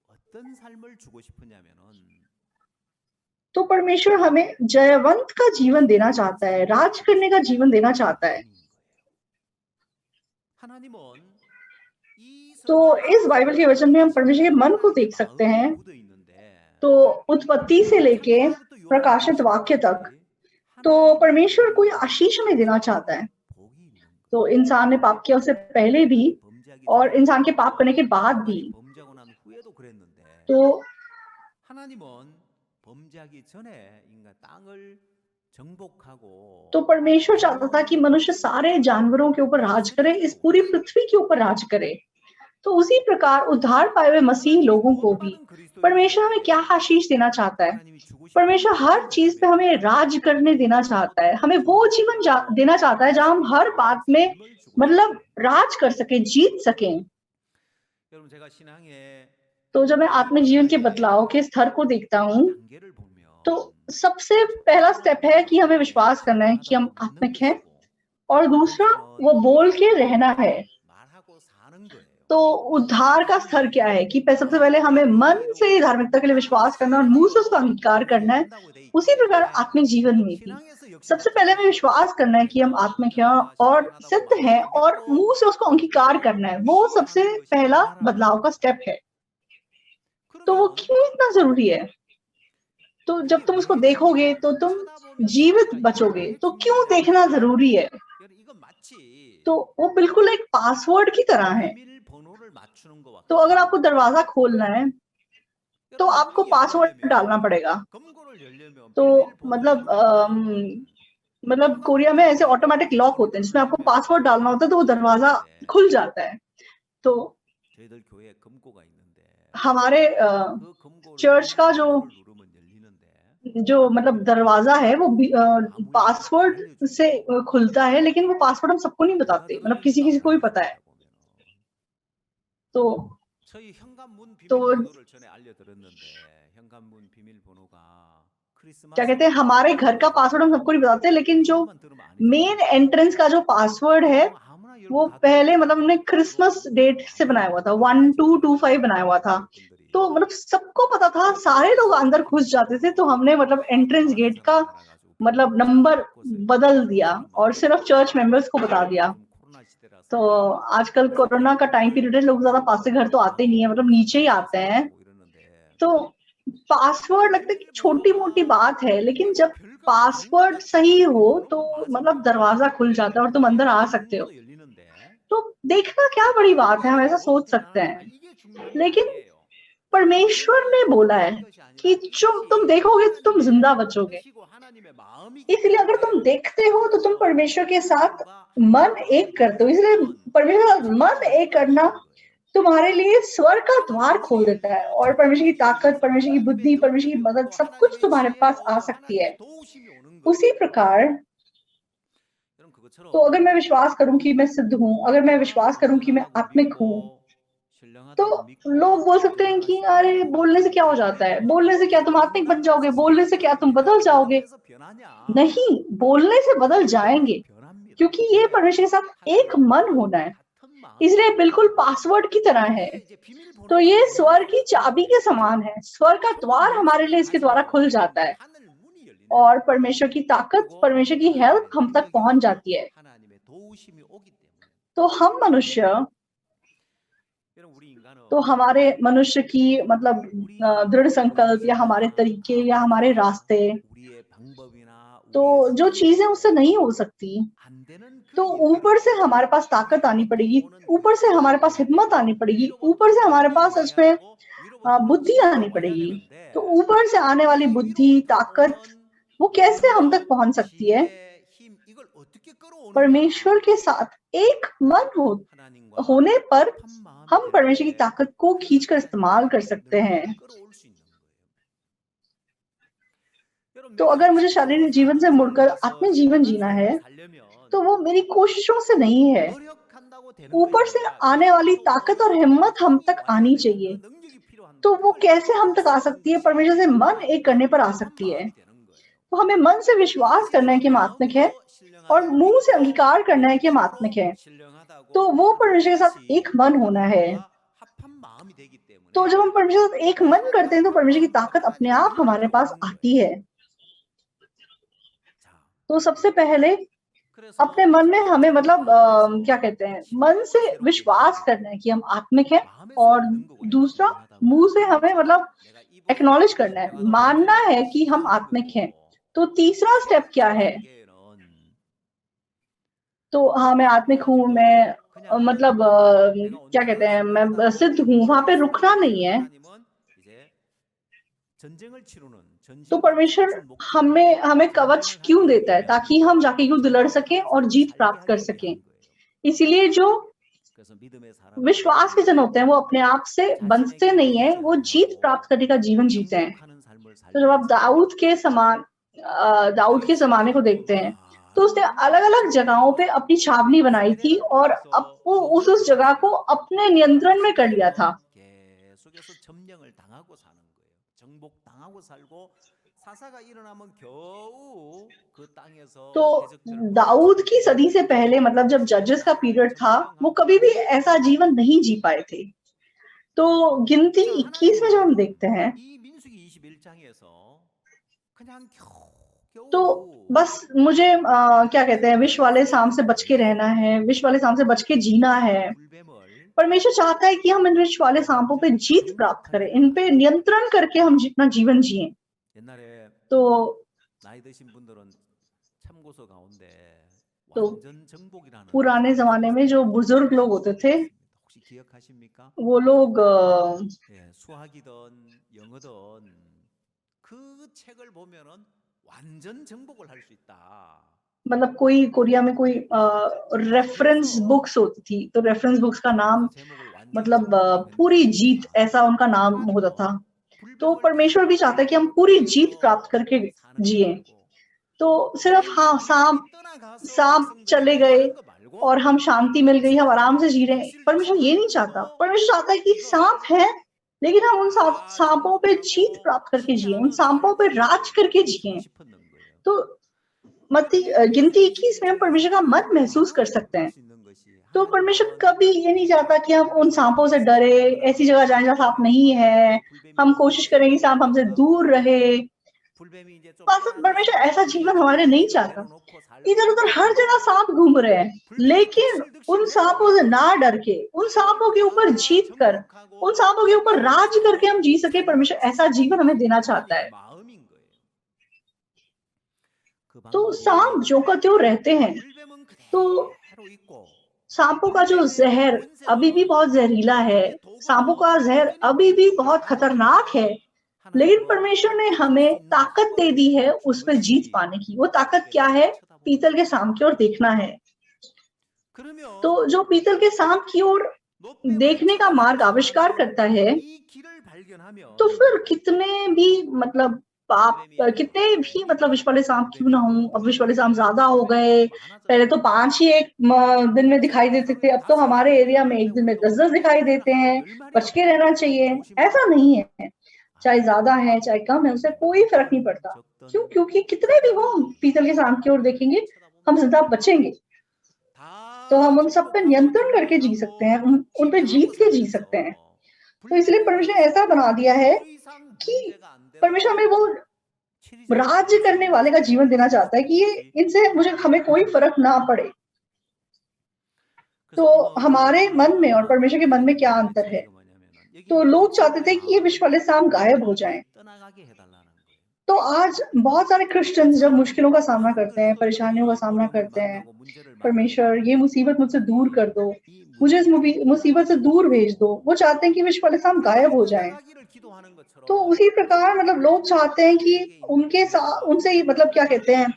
तो परमेश्वर हमें जयवंत का जीवन देना चाहता है, राज करने का जीवन देना चाहता है। तो इस बाइबल के वचन में हम परमेश्वर के मन को देख सकते हैं। तो उत्पत्ति से लेके प्रकाशित वाक्य तक तो परमेश्वर कोई आशीष हमें देना चाहता है। तो इंसान ने पाप किया उससे पहले भी और इंसान के पाप करने के बाद भी। तो परमेश्वर चाहता था कि मनुष्य सारे जानवरों के ऊपर राज करे, इस पूरी पृथ्वी के ऊपर राज करे। तो उसी प्रकार उद्धार पाए हुए मसीह लोगों को भी परमेश्वर हमें क्या आशीष देना चाहता है? परमेश्वर हर चीज पे हमें राज करने देना चाहता है, हमें वो जीवन देना चाहता है जहां हम हर बात में मतलब राज कर सके, जीत सकें। तो जब मैं आत्मिक जीवन के बदलाव के स्तर को देखता हूँ तो सबसे पहला स्टेप है कि हमें विश्वास करना है कि हम आत्मिक हैं, और दूसरा वो बोल के रहना है। तो उद्धार का स्तर क्या है कि सबसे पहले हमें मन से धार्मिकता के लिए विश्वास करना और मुंह से उसका अंगीकार करना है। उसी प्रकार आत्मिक जीवन में भी सबसे पहले हमें विश्वास करना है कि हम आत्मिक हैं और सिद्ध हैं, और मुंह से उसको अंगीकार करना है। वो सबसे पहला बदलाव का स्टेप है। तो वो क्यों इतना जरूरी है? तो जब तुम उसको देखोगे तो तुम जीवित बचोगे। तो क्यों देखना जरूरी है? तो वो बिल्कुल एक पासवर्ड की तरह है। तो अगर आपको दरवाजा खोलना है तो आपको पासवर्ड डालना पड़ेगा। तो मतलब कोरिया में ऐसे ऑटोमेटिक लॉक होते हैं जिसमें आपको पासवर्ड डालना होता है तो वो दरवाजा खुल जाता है। तो हमारे 그 금고를 चर्च का जो 버튼을 누르면 열리는데 जो मतलब दरवाजा है वो 아무리 안 पासवर्ड से 알려줘도 खुलता है, लेकिन वो पासवर्ड हम सबको नहीं 내가 बताते, मतलब 늘 किसी किसी को ही 말하는 पता है। 것입니다. 보면은 तो 저희 현관문 तो 비밀번호를 전에 알려드렸는데 현관문 비밀번호가 क्या 크리스마스 कहते हैं, हमारे घर का पासवर्ड हम सबको नहीं बताते, लेकिन जो 그것만 들으면 아니잖아요. मेन एंट्रेंस का जो पासवर्ड है 보통 아무나 열고 वो 닫고 पहले मतलब हमने क्रिसमस 들어와도 डेट से 아무나 बनाया हुआ था, 열고 닫고 1225 बनाया हुआ था। 분들이 तो मतलब सबको पता था, सारे लोग अंदर घुस जाते थे, तो हमने मतलब एंट्रेंस 많은 गेट का 사람이 알아가지고 मतलब 비밀번호 नंबर 바꿔서 बदल 열고 दिया 그러면 और सिर्फ चर्च मेंबर्स को बता दिया। 요즘 코로나 시대라서 तो आजकल कोरोना का टाइम पीरियड है, लोग ज्यादा पास से घर तो आते ही नहीं है, मतलब नीचे ही आते हैं। 생각하고 이러는데 तो पासवर्ड लगता है कि छोटी मोटी बात है, लेकिन जब 별거 아닌 것 पासवर्ड 같아요. सही हो तो 비밀번호가 मतलब 맞으면 दरवाजा खुल जाता है और तुम अंदर आ सकते हो। 문도 열리는데 तो देखना क्या बड़ी बात है, हम ऐसा सोच सकते 그렇든 हैं, 이게 중요한 게 लेकिन 아니에요. परमेश्वर ने बोला है 중요한 것이 कि 아니라 जो तुम 이것이 देखोगे तो तुम 하나님의 जिंदा बचोगे। 뜻이고 하나님의 마음이기 इसलिए अगर तुम 때문에 देखते हो तो तुम परमेश्वर के साथ 하나님과 मन 함께 एक करते हो, इसलिए 하면 परमेश्वर के साथ मन 천국의 एक 문이 करना 열리는 거예요. तुम्हारे लिए स्वर्ग का द्वार खोल देता है, 그 और परमेश्वर की 천국의 문이 ताकत, 열리면서 परमेश्वर की 하나님의 बुद्धि, परमेश्वर की 능력이 मदद, 오고 सब कुछ 하나님의 तुम्हारे पास 지혜가 आ 오고 सकती है। 하나님의 도우심이 오는 거예요. उसी प्रकार, 여러분 तो अगर मैं 그것처럼 विश्वास करूं कि मैं सिद्ध हूं, अगर मैं 내가 विश्वास करूं कि मैं 신령하다고 आत्मिक हूं, 믿고 तो 신령하다고 लोग 믿고 बोल सकते हैं कि अरे 진정하시고 बोलने से क्या हो जाता है, बोलने से क्या तुम आत्मिक बन 건강하고 जाओगे, बोलने से क्या तुम 성령님이라 बदल जाओगे। 그런다고 해서 변하냐? नहीं, बोलने से बदल जाएंगे, 변합니다. क्योंकि ये 왜? परमेश्वर के साथ एक 하나님과 मन होना है। 같은 마음이기 इसलिए बिल्कुल 때문에 पासवर्ड की तरह है। 이게 이제 तो 비밀번호가 ये 되는 स्वर 거예요. की चाबी के समान है, स्वर का 천국 द्वार हमारे लिए 문을 इसके द्वारा 가시면 खुल जाता 이제 है, 하늘 문이 열리는 और 거예요. परमेश्वर की ताकत, 그리고 परमेश्वर की हेल्प 하나님의 हम तक 능력이 पहुंच 오고 जाती है। 하나님의 도우심이 오기 때문에 तो हम मनुष्य, 여러분 우리 인간은 तो हमारे मनुष्य की मतलब 우리 दृढ़ संकल्प या हमारे 의지나 तरीके या हमारे 방법이나 रास्ते, 우리의 방법이나 तो 우리의 जो चीजें 생각으로 उससे नहीं हो सकती, 안 되는 그 तो 일들이 ऊपर से हमारे पास ताकत आनी पड़ेगी, 오는 ऊपर से हमारे 그것들을 पास हिम्मत आनी पड़ेगी, ऊपर 위로부터 से हमारे 능력이 पास 와야 उसमें 되고 위로부터 बुद्धि आनी 지혜가 와야 पड़ेगी। 되는데 तो ऊपर से आने वाली 이 बुद्धि, 위로부터 ताकत, 오는 वो कैसे हम तक 능력, पहुंच सकती है? 지혜, 힘 이걸 어떻게 끌어오느냐? परमेश्वर के साथ एक मन 하나님과 होने पर 합한 마음이 हम 될 परमेश्वर की 때 ताकत को खींचकर 그 इस्तेमाल कर सकते हैं। 능력을 끌어올 수 있는 거예요. 여러분 तो 내가 अगर मुझे 힘으로 शारीरिक जीवन से 살기 मुड़कर 위해서 आत्मिक जीवन 신령한 जीना है, 삶을 살려면 तो वो मेरी कोशिशों से नहीं है, 노력한다고 되는 것이 ऊपर से 아니라 आने वाली 위로부터 ताकत और 오는 그 हिम्मत हम 힘이 तक 와야 आनी 되는 그 चाहिए। 능력이 필요한 तो 거예요. वो 그걸 कैसे हम तक आ 믿는 सकती है? 것이 परमेश्वर से मन एक करने पर आ 합한 सकती है। 마음이 되는 거예요. तो हमें मन से विश्वास करना है 그래서 कि हम आत्मिक है, 마음으로 और 신령하다고 मुंह से 믿고 अंगीकार करना है कि हम 입으로 आत्मिक है। तो 신령하다고 वो 하는 परमेश्वर के साथ एक 것이 मन होना है। 하나님과 합한 마음이 되기 तो जब 때문에 हम परमेश्वर के साथ एक मन करते हैं, तो 하나님과 परमेश्वर की 합한 ताकत 마음을 अपने 가진 आप हमारे 능력이 पास 오는 आती 거예요. है। 자, तो सबसे पहले अपने 그래서 मन में 첫 हमें 번째로 मतलब क्या 마음에서 कहते हैं, मन से 신앙으로 새롭게 되는 विश्वास 거예요. करना है कि हम आत्मिक है, 마음에서 और 믿는 거고 내가 दूसरा 신령하다고 मुंह से हमें मतलब 내가 입으로 एक्नॉलेज करना है, 신령하다고 मानना 인정하고 है कि हम 믿는 आत्मिक हैं। 거고 तो तीसरा 세 स्टेप क्या 번째 है? 단계는 तो हाँ, मैं आत्मिक हूँ, मैं 그냥 मतलब 내가 क्या कहते 언제나 हैं, मैं 신령하다고 सिद्ध हूँ, वहां पे रुकना 믿었으면 नहीं है। 하나님은 이제 전쟁을 치르는 तो 전신갑주를 परमेश्वर 준 हमें 목적이 हमें कवच 전쟁을 क्यों 하기 देता है? 위함이에요. ताकि हम जाके युद्ध लड़ सकें 믿음의 और 삶을 जीत 살게 प्राप्त कर 하기 सकें। 위한 거예요. इसीलिए जो 그래서 믿음의 विश्वास के 사람들은 जन होते हैं, वो अपने आप से 자신의 बनते नहीं 길을 है, 잃지 वो जीत 아니하고 प्राप्त करने का जीवन जीते हैं। 정복하는 삶을 तो जब 살기 आप 위해서 दाऊद के जमाने को देखते हैं, तो उसने अलग 많은 अलग जगहों पे छाव니를 अपनी छावनी बनाई थी, 세대가 और 걸쳐서 वो उस 정복을 जगह को 했어요. अपने नियंत्रण में कर लिया था। 다윗은 계속해서 점령을 당하고 사는 거예요. 정복당하고 살고 사사가 일어나면 겨우 그 땅에서 तो 대적들을 दाऊद की 물리치고 सदी से पहले, मतलब जब जजेस का पीरियड था, वो कभी भी ऐसा जीवन नहीं जी पाए थे। तो गिनती 자, 21 में जब हम 하나님은 देखते हैं, 이 민수기 21장에서 그냥 तो 겨우 बस मुझे क्या कहते हैं, विश्व वाले शाम से बच के रहना है, विश्व वाले शाम से बच के जीना है। 불뱀을 परमेश्वर चाहता है कि हम इन विश्व वाले सांपों पे जीत प्राप्त करें, इन पे 정복하려면 नियंत्रण करके हम अपना जीवन जिए। 옛날에 तो 나이 드신 분들은 참고서 가운데 तो 완전 정복이라는 पुराने 책이 जमाने में 있었어요. जो बुजुर्ग लोग होते थे, 있습니다. 혹시 기억하십니까? वो लोग 예, 수학이든 영어든 그 책을 보면은 완전 정복을 할 수 있다. मतलब कोई कोरिया में कोई रेफरेंस बुक्स होती थी, तो रेफरेंस बुक्स का नाम मतलब पूरी जीत, ऐसा उनका नाम होता था। तो परमेश्वर भी चाहता है कि हम पूरी जीत प्राप्त करके जिए। तो सिर्फ हाँ, सांप चले गए और हम शांति मिल गई, हम आराम से जी रहे हैं, परमेश्वर ये नहीं चाहता। परमेश्वर चाहता है कि सांप है, लेकिन हम उन सांपों पे जीत प्राप्त करके जिए, उन सांपों पे राज करके जिए। तो मत्ती गिनती 21 में हम परमेश्वर का मन महसूस कर सकते हैं। तो परमेश्वर कभी ये नहीं चाहता कि हम उन सांपों से डरे, ऐसी जगह जाए जहाँ सांप नहीं है, हम कोशिश करें कि सांप हमसे दूर रहे। परमेश्वर ऐसा जीवन हमारे नहीं चाहता। इधर उधर हर जगह सांप घूम रहे हैं, लेकिन उन सांपों से ना डर के, उन सांपों के ऊपर जीत कर, उन सांपों के ऊपर राज करके हम जी सके, परमेश्वर ऐसा जीवन हमें देना चाहता है। तो सांप जो का त्यों रहते हैं। तो सांपों का जो जहर अभी भी बहुत जहरीला है, सांपों का जहर अभी भी बहुत खतरनाक है, लेकिन परमेश्वर ने हमें ताकत दे दी है उस पर जीत पाने की। वो ताकत क्या है? पीतल के सांप की ओर देखना है। तो जो पीतल के सांप की ओर देखने का मार्ग आविष्कार करता है, तो फिर कितने भी मतलब पाप, कितने भी मतलब विष वाले सांप क्यों ना हो, अब विष वाले सांप ज्यादा हो गए। पहले तो 5 ही एक दिन में दिखाई देते थे, अब तो हमारे एरिया में एक दिन में 10-10 दिखाई देते हैं। बच के रहना चाहिए। ऐसा नहीं है, चाहे ज्यादा है चाहे कम है, उससे कोई फर्क नहीं पड़ता। क्यों? क्योंकि कितने भी हो पीतल के सांप की ओर देखेंगे, हम जिंदा बचेंगे। तो हम उन सब पे नियंत्रण करके जी सकते हैं, उन पे जीत के जी सकते हैं। तो इसलिए परमेश्वर ने ऐसा बना दिया है कि परमेश्वर हमें वो राज्य करने वाले का जीवन देना चाहता है कि ये इनसे हमें कोई फर्क ना पड़े। तो हमारे मन में और परमेश्वर के मन में क्या अंतर है? तो लोग चाहते थे कि ये विश्व वाले सांप गायब हो जाएं। तो आज बहुत सारे क्रिश्चियंस जब मुश्किलों का सामना करते हैं, परेशानियों का सामना करते हैं, परमेश्वर ये मुसीबत मुझसे दूर कर दो, मुझे इस मुसीबत से दूर भेज दो, वो चाहते हैं कि विश्व वाले सांप गायब हो जाएं। तो उसी प्रकार मतलब लोग चाहते हैं कि उनसे मतलब क्या कहते हैं,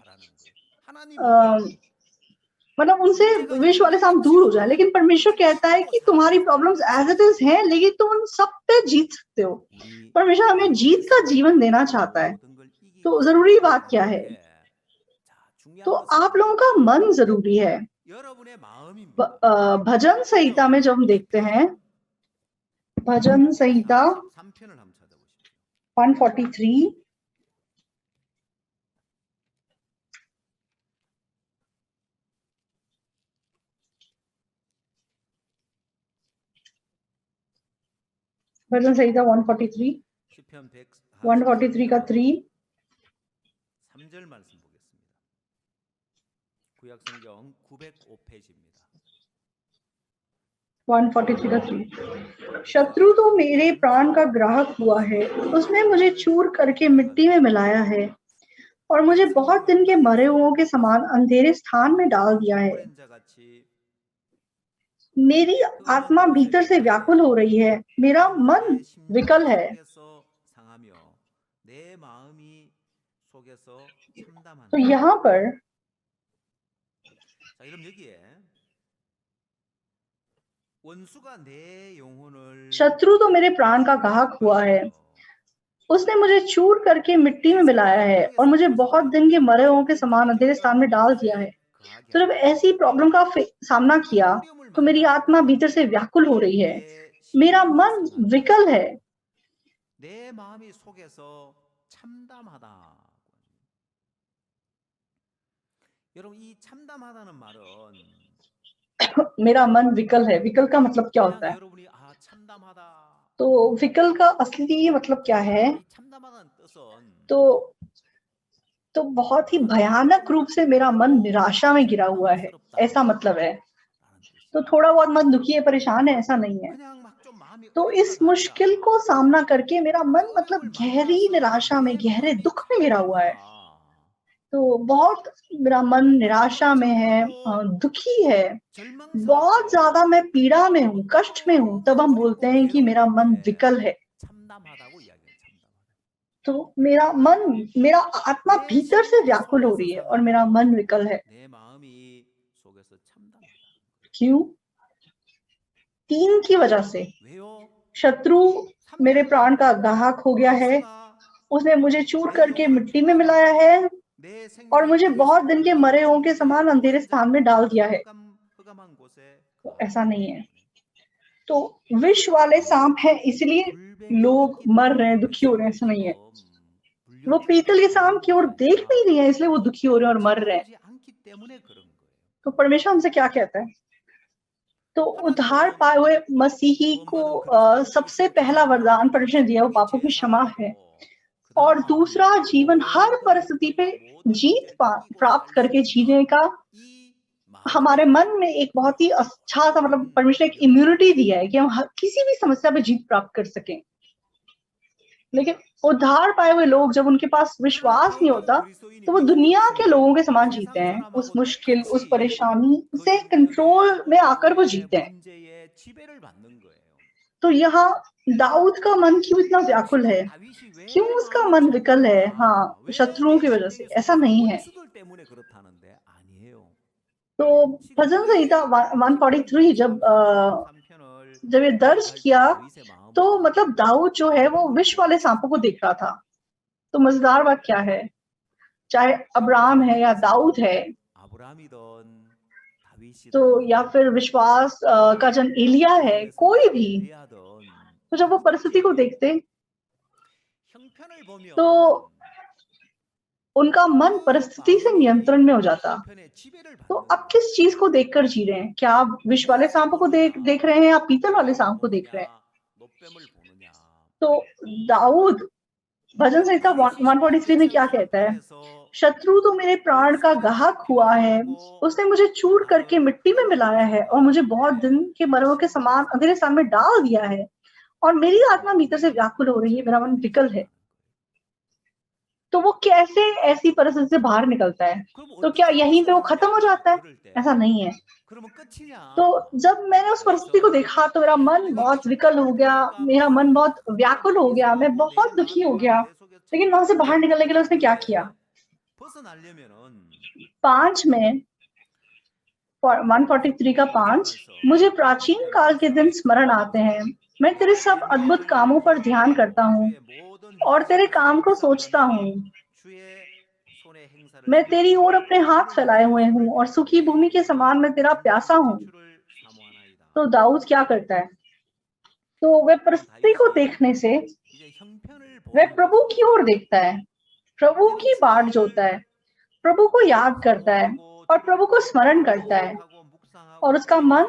मतलब उनसे विश्व वाले सांप दूर हो जाए। लेकिन परमेश्वर कहता है कि तुम्हारी प्रॉब्लम्स एज इट इज हैं, लेकिन तुम उन सब पे जीत सकते हो। परमेश्वर हमें जीत का जीवन देना चाहता है। तो जरूरी बात क्या है? तो आप लोगों का मन जरूरी है। भजन संहिता में जब हम देखते हैं, भजन संहिता 143, भजन संहिता 143 का 3 3절 말씀 보겠습니다. 구약 성경 905페이지입니다. 143 का 3, शत्रु तो मेरे प्राण का ग्राहक हुआ है, उसने मुझे चूर करके मिट्टी में मिलाया है और मुझे बहुत दिन के मरे हुओं के समान अंधेरे स्थान में डाल दिया है। मेरी आत्मा भीतर से व्याकुल हो रही है, मेरा मन विकल है। तो यहाँ पर शत्रु तो मेरे प्राण का घात हुआ है, उसने मुझे चूर करके मिट्टी में मिलाया है और मुझे बहुत दिन के मरे हुओं के समान अंधेरे स्थान में डाल दिया है। तो जब ऐसी प्रॉब्लम का सामना किया तो मेरी आत्मा भीतर से व्याकुल हो रही है, मेरा मन विकल है। मेरा मन विकल है, विकल का मतलब क्या होता है? तो विकल का असली मतलब क्या है? तो बहुत ही भयानक रूप से मेरा मन निराशा में गिरा हुआ है, ऐसा मतलब है। तो थोड़ा बहुत मन दुखी है, परेशान है, ऐसा नहीं है। तो इस मुश्किल को सामना करके मेरा मन मतलब गहरी निराशा में, गहरे दुख में गिरा हुआ है। तो बहुत मेरा मन निराशा में है, दुखी है, बहुत ज्यादा मैं पीड़ा में हूँ, कष्ट में हूँ, तब हम बोलते हैं कि मेरा मन विकल है। तो मेरा आत्मा भीतर से व्याकुल हो रही है और मेरा मन विकल है। क्यों? तीन की वजह से 왜요? शत्रु मेरे प्राण का ग्राहक हो गया है, उसने मुझे चूर 내 करके 영혼을 मिट्टी में मिलाया 쫓아내고 है 내 और 생명을 मुझे बहुत दिन के मरे 다윗처럼 हों के समान अंधेरे स्थान में डाल दिया है। 흑암한 곳에 तो 거하게 ऐसा नहीं है। 하셨네. तो विष वाले सांप है इसलिए 불뱀이 लोग 있기 मर रहे हैं, 때문에 दुखी हो रहे हैं, ऐसा नहीं है। 지금 वो पीतल के सांप की ओर देख नहीं रही है इसलिए वो दुखी हो रहे हैं और मर रहे हैं। 지켜보지 않기 때문에 그런 거예요. तो परमेश्वर हमसे क्या कहता है? तो उद्धार पाए हुए मसीही को सबसे पहला वरदान परमेश्वर ने दिया वो पापों की क्षमा है, और दूसरा जीवन हर परिस्थिति पे जीत प्राप्त करके जीने का हमारे मन में एक बहुत ही अच्छा सा मतलब परमेश्वर ने एक इम्यूनिटी दिया है कि हम किसी भी समस्या पे जीत प्राप्त कर सकें। लेकिन उद्धार पाए हुए लोग जब उनके पास विश्वास नहीं होता तो वो दुनिया के लोगों के समान जीते हैं, उस मुश्किल उस परेशानी से कंट्रोल में आकर वो जीते हैं। तो यहाँ दाऊद का मन क्यों इतना व्याकुल है, क्यों उसका मन विकल है? हाँ, शत्रुओं की वजह से, ऐसा नहीं है। तो भजन संहिता 143 जब ये दर्ज किया तो मतलब दाऊद जो है वो विष वाले सांपों को देख रहा था। तो मजेदार बात क्या है, चाहे अब्राहम है या दाऊद है तो या फिर विश्वास का जन एलिया है, कोई भी, तो जब वो परिस्थिति को देखते तो उनका मन परिस्थिति से नियंत्रण में हो जाता। तो अब किस चीज को देखकर जी रहे हैं? क्या आप विष वाले सांपों को देख रहे हैं या पीतल वाले सांप को देख रहे हैं? तो दाऊद भजन संहिता 143 में क्या कहता है? शत्रु तो मेरे प्राण का घातक हुआ है, उसने मुझे चूर करके मिट्टी में मिलाया है और मुझे बहुत दिन के मरों के समान अंधेरे स्थान में डाल दिया है, और मेरी आत्मा भीतर से व्याकुल हो रही है, मेरा मन विकल है। तो वो कैसे ऐसी परिस्थिति से बाहर निकलता है? तो क्या यहीं पे वो खत्म हो जाता है? ऐसा नहीं है। तो जब मैंने उस परिस्थिति को देखा तो मेरा मन बहुत विकल हो गया, मेरा मन बहुत व्याकुल हो गया, मैं बहुत दुखी हो गया। लेकिन वहां से बाहर निकलने के लिए उसने क्या किया? 5 में 143 का 5, मुझे प्राचीन काल के दिन स्मरण आते हैं, मैं तेरे सब अद्भुत कामों पर ध्यान करता हूँ और तेरे काम को सोचता हूँ। मैं तेरी ओर अपने हाथ फैलाए हुए हूँ और सूखी भूमि के समान मैं तेरा प्यासा हूँ। तो दाऊद क्या करता है? तो वह परिस्थिति को देखने से वह प्रभु की ओर देखता है, प्रभु की बाट जोता है, प्रभु को याद करता है और प्रभु को स्मरण करता है, और उसका मन,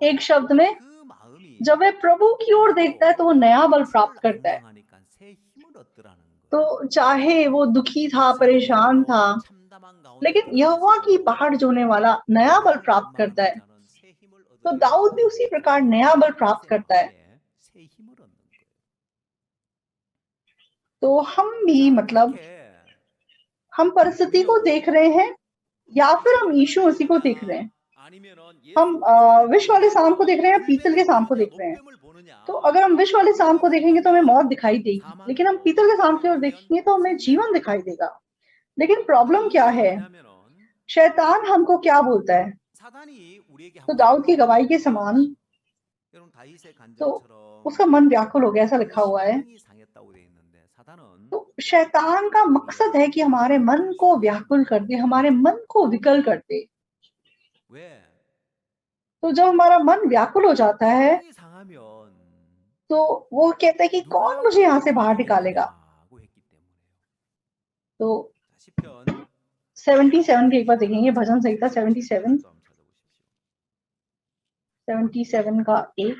एक शब्द में, जब वह प्रभु की ओर देखता है तो वो नया बल प्राप्त करता है। तो चाहे वो दुखी था, परेशान था, लेकिन यहोवा की बाट जोने वाला नया बल प्राप्त करता है। तो दाऊद भी उसी प्रकार नया बल प्राप्त करता है। तो हम भी मतलब हम परिस्थिति को देख रहे हैं या फिर हम यीशु मसीह को देख रहे हैं? हम विष वाले सांप को देख रहे हैं या पीतल के सांप को देख रहे हैं? तो अगर हम विष वाले सांप को देखेंगे तो हमें मौत दिखाई देगी, लेकिन हम पीतल के सांप की ओर देखेंगे तो हमें जीवन दिखाई देगा। लेकिन प्रॉब्लम क्या है? शैतान हमको क्या बोलता है? तो दाऊद की गवाही के समान तो उसका मन व्याकुल हो गया, ऐसा लिखा हुआ है। तो शैतान का मकसद है कि हमारे मन को व्याकुल कर दे, हमारे मन को विकल कर दे। तो जब हमारा मन व्याकुल हो जाता है तो वो कहता है कि कौन मुझे यहाँ से बाहर निकालेगा? तो 77 के एक बार देखेंगे, भजन संहिता 77 का 1।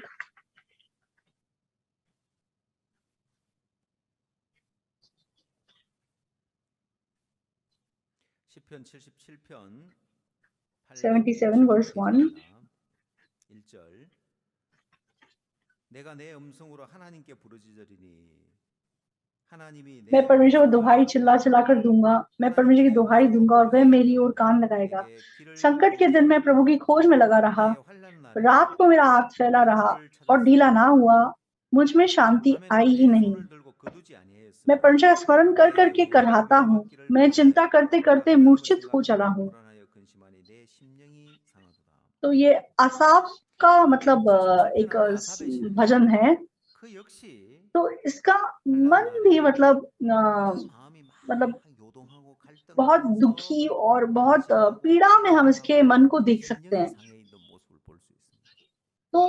시편 77편 77 verse 1. 1절 내가 내 음성으로 하나님께 부르짖으리니 मैं परमेश्वर को दुहाई चिल्ला चिल्ला कर दूंगा, मैं परमेश्वर की दुहाई दूंगा और वह मेरी ओर कान लगाएगा। संकट के दिन मैं प्रभु की खोज में लगा रहा, रात को मेरा हाथ फैला रहा और ढीला ना हुआ, मुझ में शांति आई ही नहीं। मैं परमेश्वर का स्मरण कर करके कराहता हूँ, मैं चिंता करते करते मूर्छित हो चला हूँ। तो ये आसाफ का मतलब एक 불편한 야삽의 실패. भजन है, 그 역시 तो इसका मन 한란 भी 말에 मतलब 그 마음이 막 मतलब 요동하고 बहुत 갈등하면서 दुखी और बहुत 근심하고 पीड़ा में हम इसके मन को देख सकते 심령이 हैं। 상해 있는 모습을 볼 수 있습니다. तो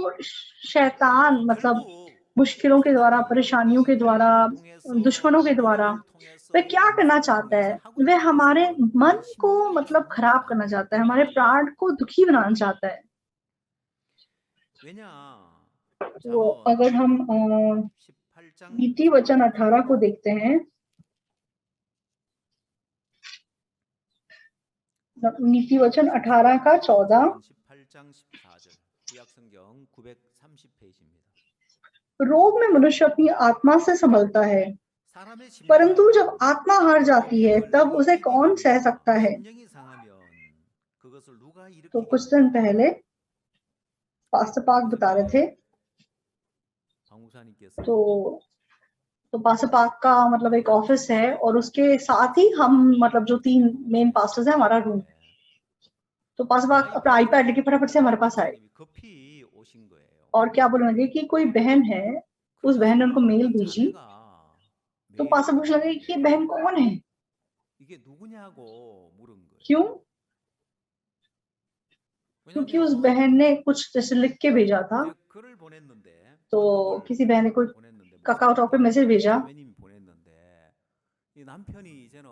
शैतान मतलब 결국 मुश्किलों के द्वारा, 사단이 परेशानियों के द्वारा, 우리를 통해서 दुश्मनों के द्वारा 우리를 वह 통해서 क्या करना 연습을 चाहता 통해서 है? 하고 वह 있는 हमारे 것은 मन को 심령을 मतलब 상하게 खराब करना 하는 चाहता है, 거예요. हमारे प्राण को दुखी बनाना चाहता है। 왜냐? तो 잠언 अगर हम 18장 नीति वचन 18 को देखते हैं, नीति वचन 18 का 14, 잠언 18장 14절. 구약 성경 930페이지입니다. रोग में मनुष्य अपनी आत्मा से संभलता है, 사람의 심령은 परंतु जब आत्मा हार जाती है 병을 तब उसे कौन सह 이기려니와 सकता है? 심령이 상하면 그것을 누가 तो कुछ दिन 일으키겠느냐? पहले पास्टर पाक बता रहे थे, 박목사님께서 तो पास्टर पाक का मतलब एक ऑफिस है और उसके साथ ही हम मतलब जो 3 मेन पास्टर्स हैं हमारा रूम। तो पास्टर पाक अपना आईपैड लेके फटाफट से हमारे पास आए 목사님이 급히 오신 거예요. और क्या बोलने लगे कि कोई बहन है, उस बहन ने उनको मेल 이 भेजी। 자매가 तो 메일을 पास्टर पूछने लगे कि ये बहन कौन है? 이게 누구냐고 물은 거예요. क्यों? क्योंकि उस बहन ने कुछ जैसे लिख के भेजा था, 이제 글을 보냈는데 तो 카톡을 किसी बहन ने कोई 보냈는데 काकाओटॉक पे मैसेज भेजा, 자매님이 보냈는데 이 남편이 이제는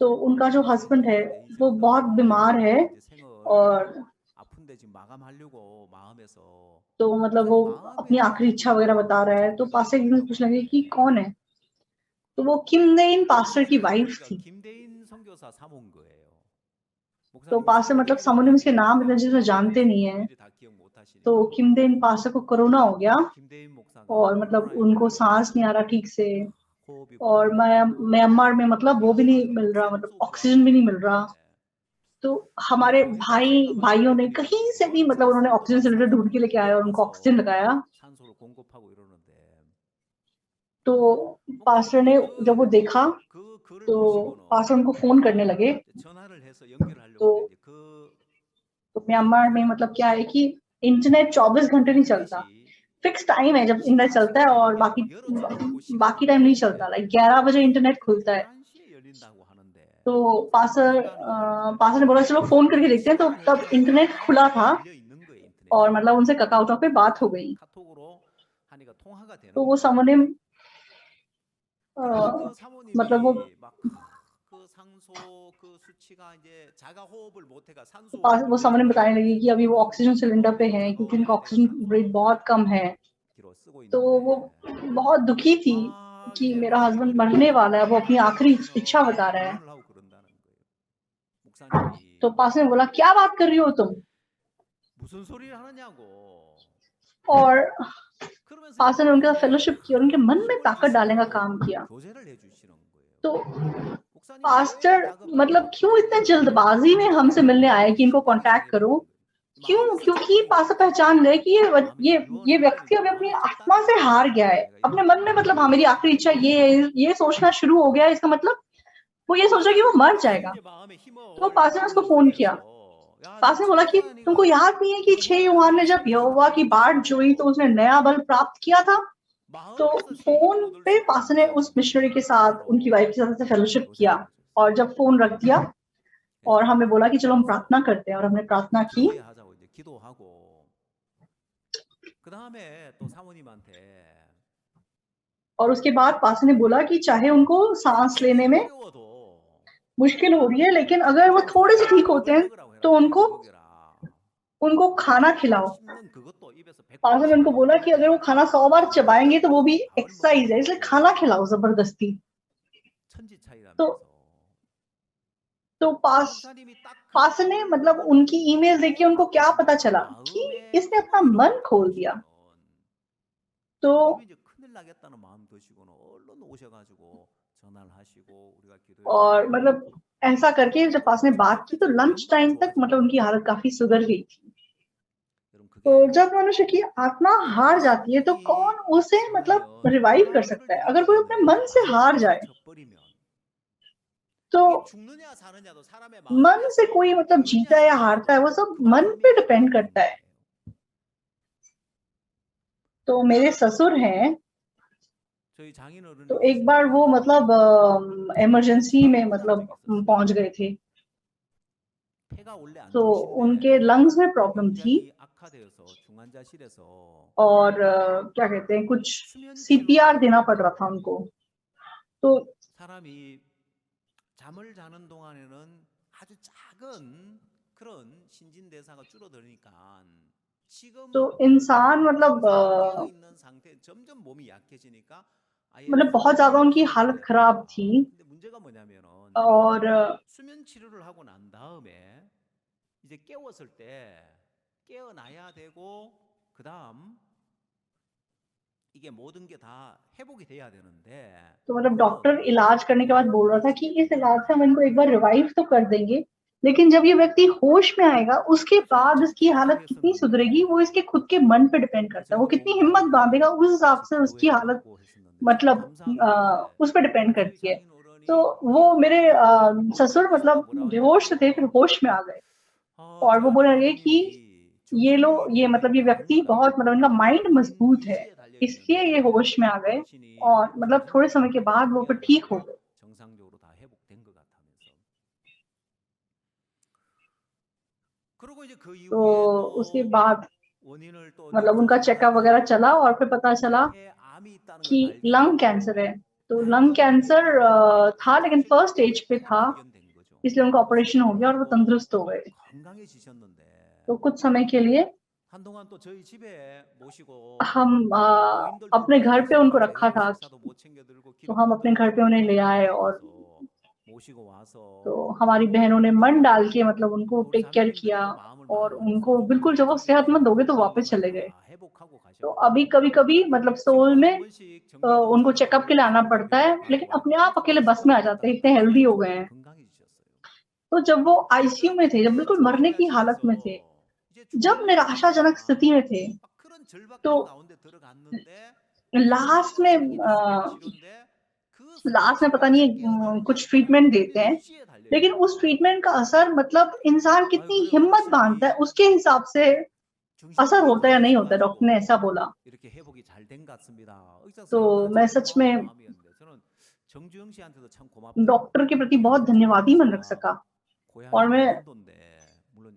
तो उनका जो हस्बैंड है वो बहुत बीमार है 이제 생을 और 아픈데 지금 마감하려고 마음에서 तो मतलब वो अपनी आखिरी इच्छा वगैरह बता रहा है। तो पास्टर एक दिन पूछने लगे कि कौन है? तो वो किम नेन पास्टर की वाइफ थी। 김대인 선교사 사모인 거예요. तो पास्टर मतलब सामोनिम्स के नाम इतने जिसमें जानते नहीं है। तो किम देन पास्टर को कोरोना हो गया 김대인 목사가 और मतलब उनको सांस नहीं आ रहा ठीक से 호흡이 और म्यांमार में मतलब वो भी नहीं मिल रहा, मतलब ऑक्सीजन भी नहीं मिल रहा। तो हमारे भाइयों ने कहीं से भी मतलब उन्होंने ऑक्सीजन सिलेंडर ढूंढ के लेके आया और उनको ऑक्सीजन लगाया। 산소를 공급하고 이러는데 तो पास्टर ने जब वो देखा 그 글을 तो 보시고는 पास्टर उनको फोन करने लगे। 전화를 해서 연결하려고 तो 했는데 그 तो म्यांमार में मतलब क्या है कि इंटरनेट 24 घंटे नहीं चलता, फिक्स टाइम है जब इंटरनेट चलता है और बाकी टाइम नहीं चलता। लाइक 11 बजे इंटरनेट खुलता है। 11시에 열린다고 하는데 तो पास्टर ने बोला चलो फोन करके देखते हैं। तो तब इंटरनेट खुला था 열려 있는 거예요, 인터넷이. और मतलब उनसे काकाओटॉक पे बात हो गई। 카톡으로 하니까 통화가 되는 तो वो 거예요. सामोनिम 그러니까 그 사모님이 मतलब वो 막 그 상소 그 수치가 이제 자가 호흡을 못 해가 산소 वो सामोनिम बताने लगी कि अभी वो ऑक्सीजन सिलेंडर पे है क्योंकि उनका ऑक्सीजन रेट बहुत कम है। तो वो बहुत दुखी थी कि मेरा हस्बैंड मरने वाला है, वो अपनी आखिरी इच्छा बता रहा है। 목사님이 तो पास ने बोला क्या बात कर रही हो तुम? 무슨 소리를 하느냐고. और 그러면서 पास ने उनके साथ फेलोशिप की और उनके मन में 힘을 ताकत डालने का 주시고 काम किया। 교제를 해주시는 거예요. तो 목사님이 पास्टर 왜 다급하게 मतलब क्यों इतने जल्दबाजी में हमसे मिलने आए कि इनको कांटेक्ट करो? क्यों? 마음에서 क्योंकि 자꾸 पास्टर पहचान गए कि ये व्यक्ति अभी अपनी आत्मा से हार गया है। अपने मन में मतलब हाँ मेरी आखिरी इच्छा ये है, ये सोचना शुरू हो गया है। इसका मतलब वो ये सोच रहा है कि वो मर जाएगा। तो पास्टर ने उसको फोन किया। पास्टर ने बोला कि तुमको याद नहीं है कि 6 यूहान ने जब यहोवा की बाट जोई तो उसने नया बल प्राप्त किया था? तो फोन पे पास्टर ने उस मिशनरी के साथ, उनकी वाइफ के साथ फेलोशिप किया और जब फोन रख दिया और हमें बोला कि चलो हम प्रार्थना करते हैं और हमने प्रार्थना की। 교제하자고 이제 기도하고 그 다음에 또 사모님한테 और उसके बाद पास्टर ने बोला कि चाहे उनको सांस लेने में 어려워도 मुश्किल हो रही है लेकिन अगर वो थोड़े से ठीक होते हैं तो उनको खाना खिलाओ। 씹는 그것도 입에서 100번 पास्टर ने उनको बोला कि अगर वो खाना 100 बार चबाएंगे तो वो भी एक्सरसाइज है, इसलिए खाना खिलाओ जबरदस्ती। 천지 차이라면서 तो पास्टर ने मतलब उनकी ईमेल देख के उनको क्या पता चला कि इसने अपना मन खोल दिया। तो 큰일 나겠다는 마음 드시고는 얼른 오셔가지고 전화를 하시고 우리가 기도해. और मतलब ऐसा करके जब पास ने बात की तो लंच टाइम तक मतलब उनकी हालत काफी सुधर गई थी। तो जब मनुष्य की आत्मा हार जाती है तो कौन उसे मतलब रिवाइव कर सकता है? अगर कोई अपने मन से हार जाए तो मन से कोई मतलब जीता या हारता है वो सब मन पे डिपेंड करता है। तो मेरे ससुर हैं, 저희 तो एक बार 장인어른께서 वो मतलब इमरजेंसी में मतलब 폐렴 환자가 पहुंच 있었어요. गए थे। 폐가 원래 안 तो उनके 좋으신데 लंग्स में प्रॉब्लम थी 굉장히 악화되어서 중환자실에서 और क्या कहते हैं, कुछ 수면 치료를 सीपीआर 하고 देना पड़ रहा था 있는데 उनको। तो 사람이 잠을 자는 동안에는 아주 작은 그런 신진대사가 줄어드니까 तो 지금 इंसान 평상시에 깨어 있는 상태 점점 몸이 약해지니까 아예 मतलब बहुत ज़्यादा 수면 उनकी 치료를 हालत 해야 खराब थी 됩니다. 근데 문제가 뭐냐면은 और 수면 치료를 하고 난 다음에 이제 깨웠을 때 깨어나야 되고 그다음 이게 모든 게 다 회복이 돼야 되는데 तो मतलब डॉक्टर 그건 इलाज करने के बाद बोल रहा था कि इस इलाज से हम इनको एक बार रिवाइव तो कर देंगे, लेकिन जब ये व्यक्ति होश में आएगा, उसके 저는 बाद इसकी 그렇게 हालत कितनी सुधरेगी, 생각했었는데 वो इसके खुद के मन पे डिपेंड करता है। वो 저희도 कितनी 몸이 हिम्मत बाँधेगा, 아프니까 उस हिसाब 같이 से उसकी 기도회도 हालत 하고 했었는데 참 मतलब 감사한 게 उस पे डिपेंड 저희 करती है। तो 장인어른이 वो मेरे ससुर 의사가 मतलब 뭐라고 बेहोश थे, फिर 하냐면요. होश में आ गए और वो 제가 बोलने लगे कि 아버님이 ये 중풍이 मतलब ये व्यक्ति बहुत मतलब इनका माइंड 본인 मजबूत है, 의지에 달려 इसलिए ये 있는데 होश में आ गए 당신이 और मतलब थोड़े समय के 정신적으로 बाद वो फिर ठीक हो 회복되었다. गए। 정상적으로 다 회복된 것 같다면서. 그리고 이제 그 तो 이후에 उसके 또 बाद 원인을 또 मतलब उनका 조사를 चेकअप वगैरह 하다가 चला और फिर पता चला 폐암이 있다는 걸 कि लंग कैंसर है। 발견하고 तो लंग 완전히 कैंसर 회복되고 था, लेकिन फर्स्ट स्टेज पे 폐가 था, 발견된 거죠. इसलिए उनका 그 ऑपरेशन हो 수술을 गया और वो 하고 तंदुरुस्त हो गए। 건강해지셨는데 तो कुछ समय के लिए 한동안 또 저희 집에 모시고 हम 우리 노인들도 अपने 많이 घर पे उनको 계시는데 रखा 외국 था, 식사도 못 챙겨들고 तो हम अपने घर पे 기독교인들하고 उन्हें ले 많이 आए और 모여서 모시고 तो 와서 हमारी बहनों ने मन डाल के मतलब उनको 또 우리 टेक केयर किया 자매님들이 또 마음을 और 많이 उनको 써주고 बिल्कुल जब वो सेहतमंद हो गए तो वापस 건강을 चले गए। 다 회복하고 तो 가셨고 अभी कभी-कभी मतलब सोल 지금은 한 में 번씩 정기 उनको 검사를 चेकअप के लिए आना 서울시 पड़ता है, 병원에 लेकिन 가고 अपने 하는데 आप 진짜 अकेले बस में आ 수술하고 जाते हैं, 왔다 इतने 갔다 हेल्दी हो 하시면서 गए 또 हैं। 건강해지셨어요. तो जब वो आईसीयू 그러니까 में थे, जब 그 बिल्कुल मरने की हालत में थे, 중환자실에서 이제 जब 죽음의 निराशाजनक स्थिति 위기가 में थे, 막 그런 तो 절박한 गा운데 들어갔는데 लास्ट में 마지막이 이제 수면 치료인데 그 수면 लास्ट में पता 치료에서 नहीं 깨어나는 게 कुछ 아니라 ट्रीटमेंट देते 본인 हैं, 의지에 달려 लेकिन 있는 उस 거예요. ट्रीटमेंट का असर मतलब इंसान 아유 कितनी 그래 हिम्मत बाँधता है, 확실히 उसके हिसाब से असर 정신적인 होता है या 부분에 नहीं होता है, डॉक्टर ने ऐसा 있어가지고 बोला। 이렇게 회복이 잘 된 것 같습니다. 의사 तो 선생님 나 मैं 정말 सच 고마운 में 마음이었는데 저는 정주영 씨한테도 참 고맙더라고요. डॉक्टर के प्रति बहुत 정주영 धन्यवादी मन रख 씨가 सका 고향이 और मैं 강원도인데 물론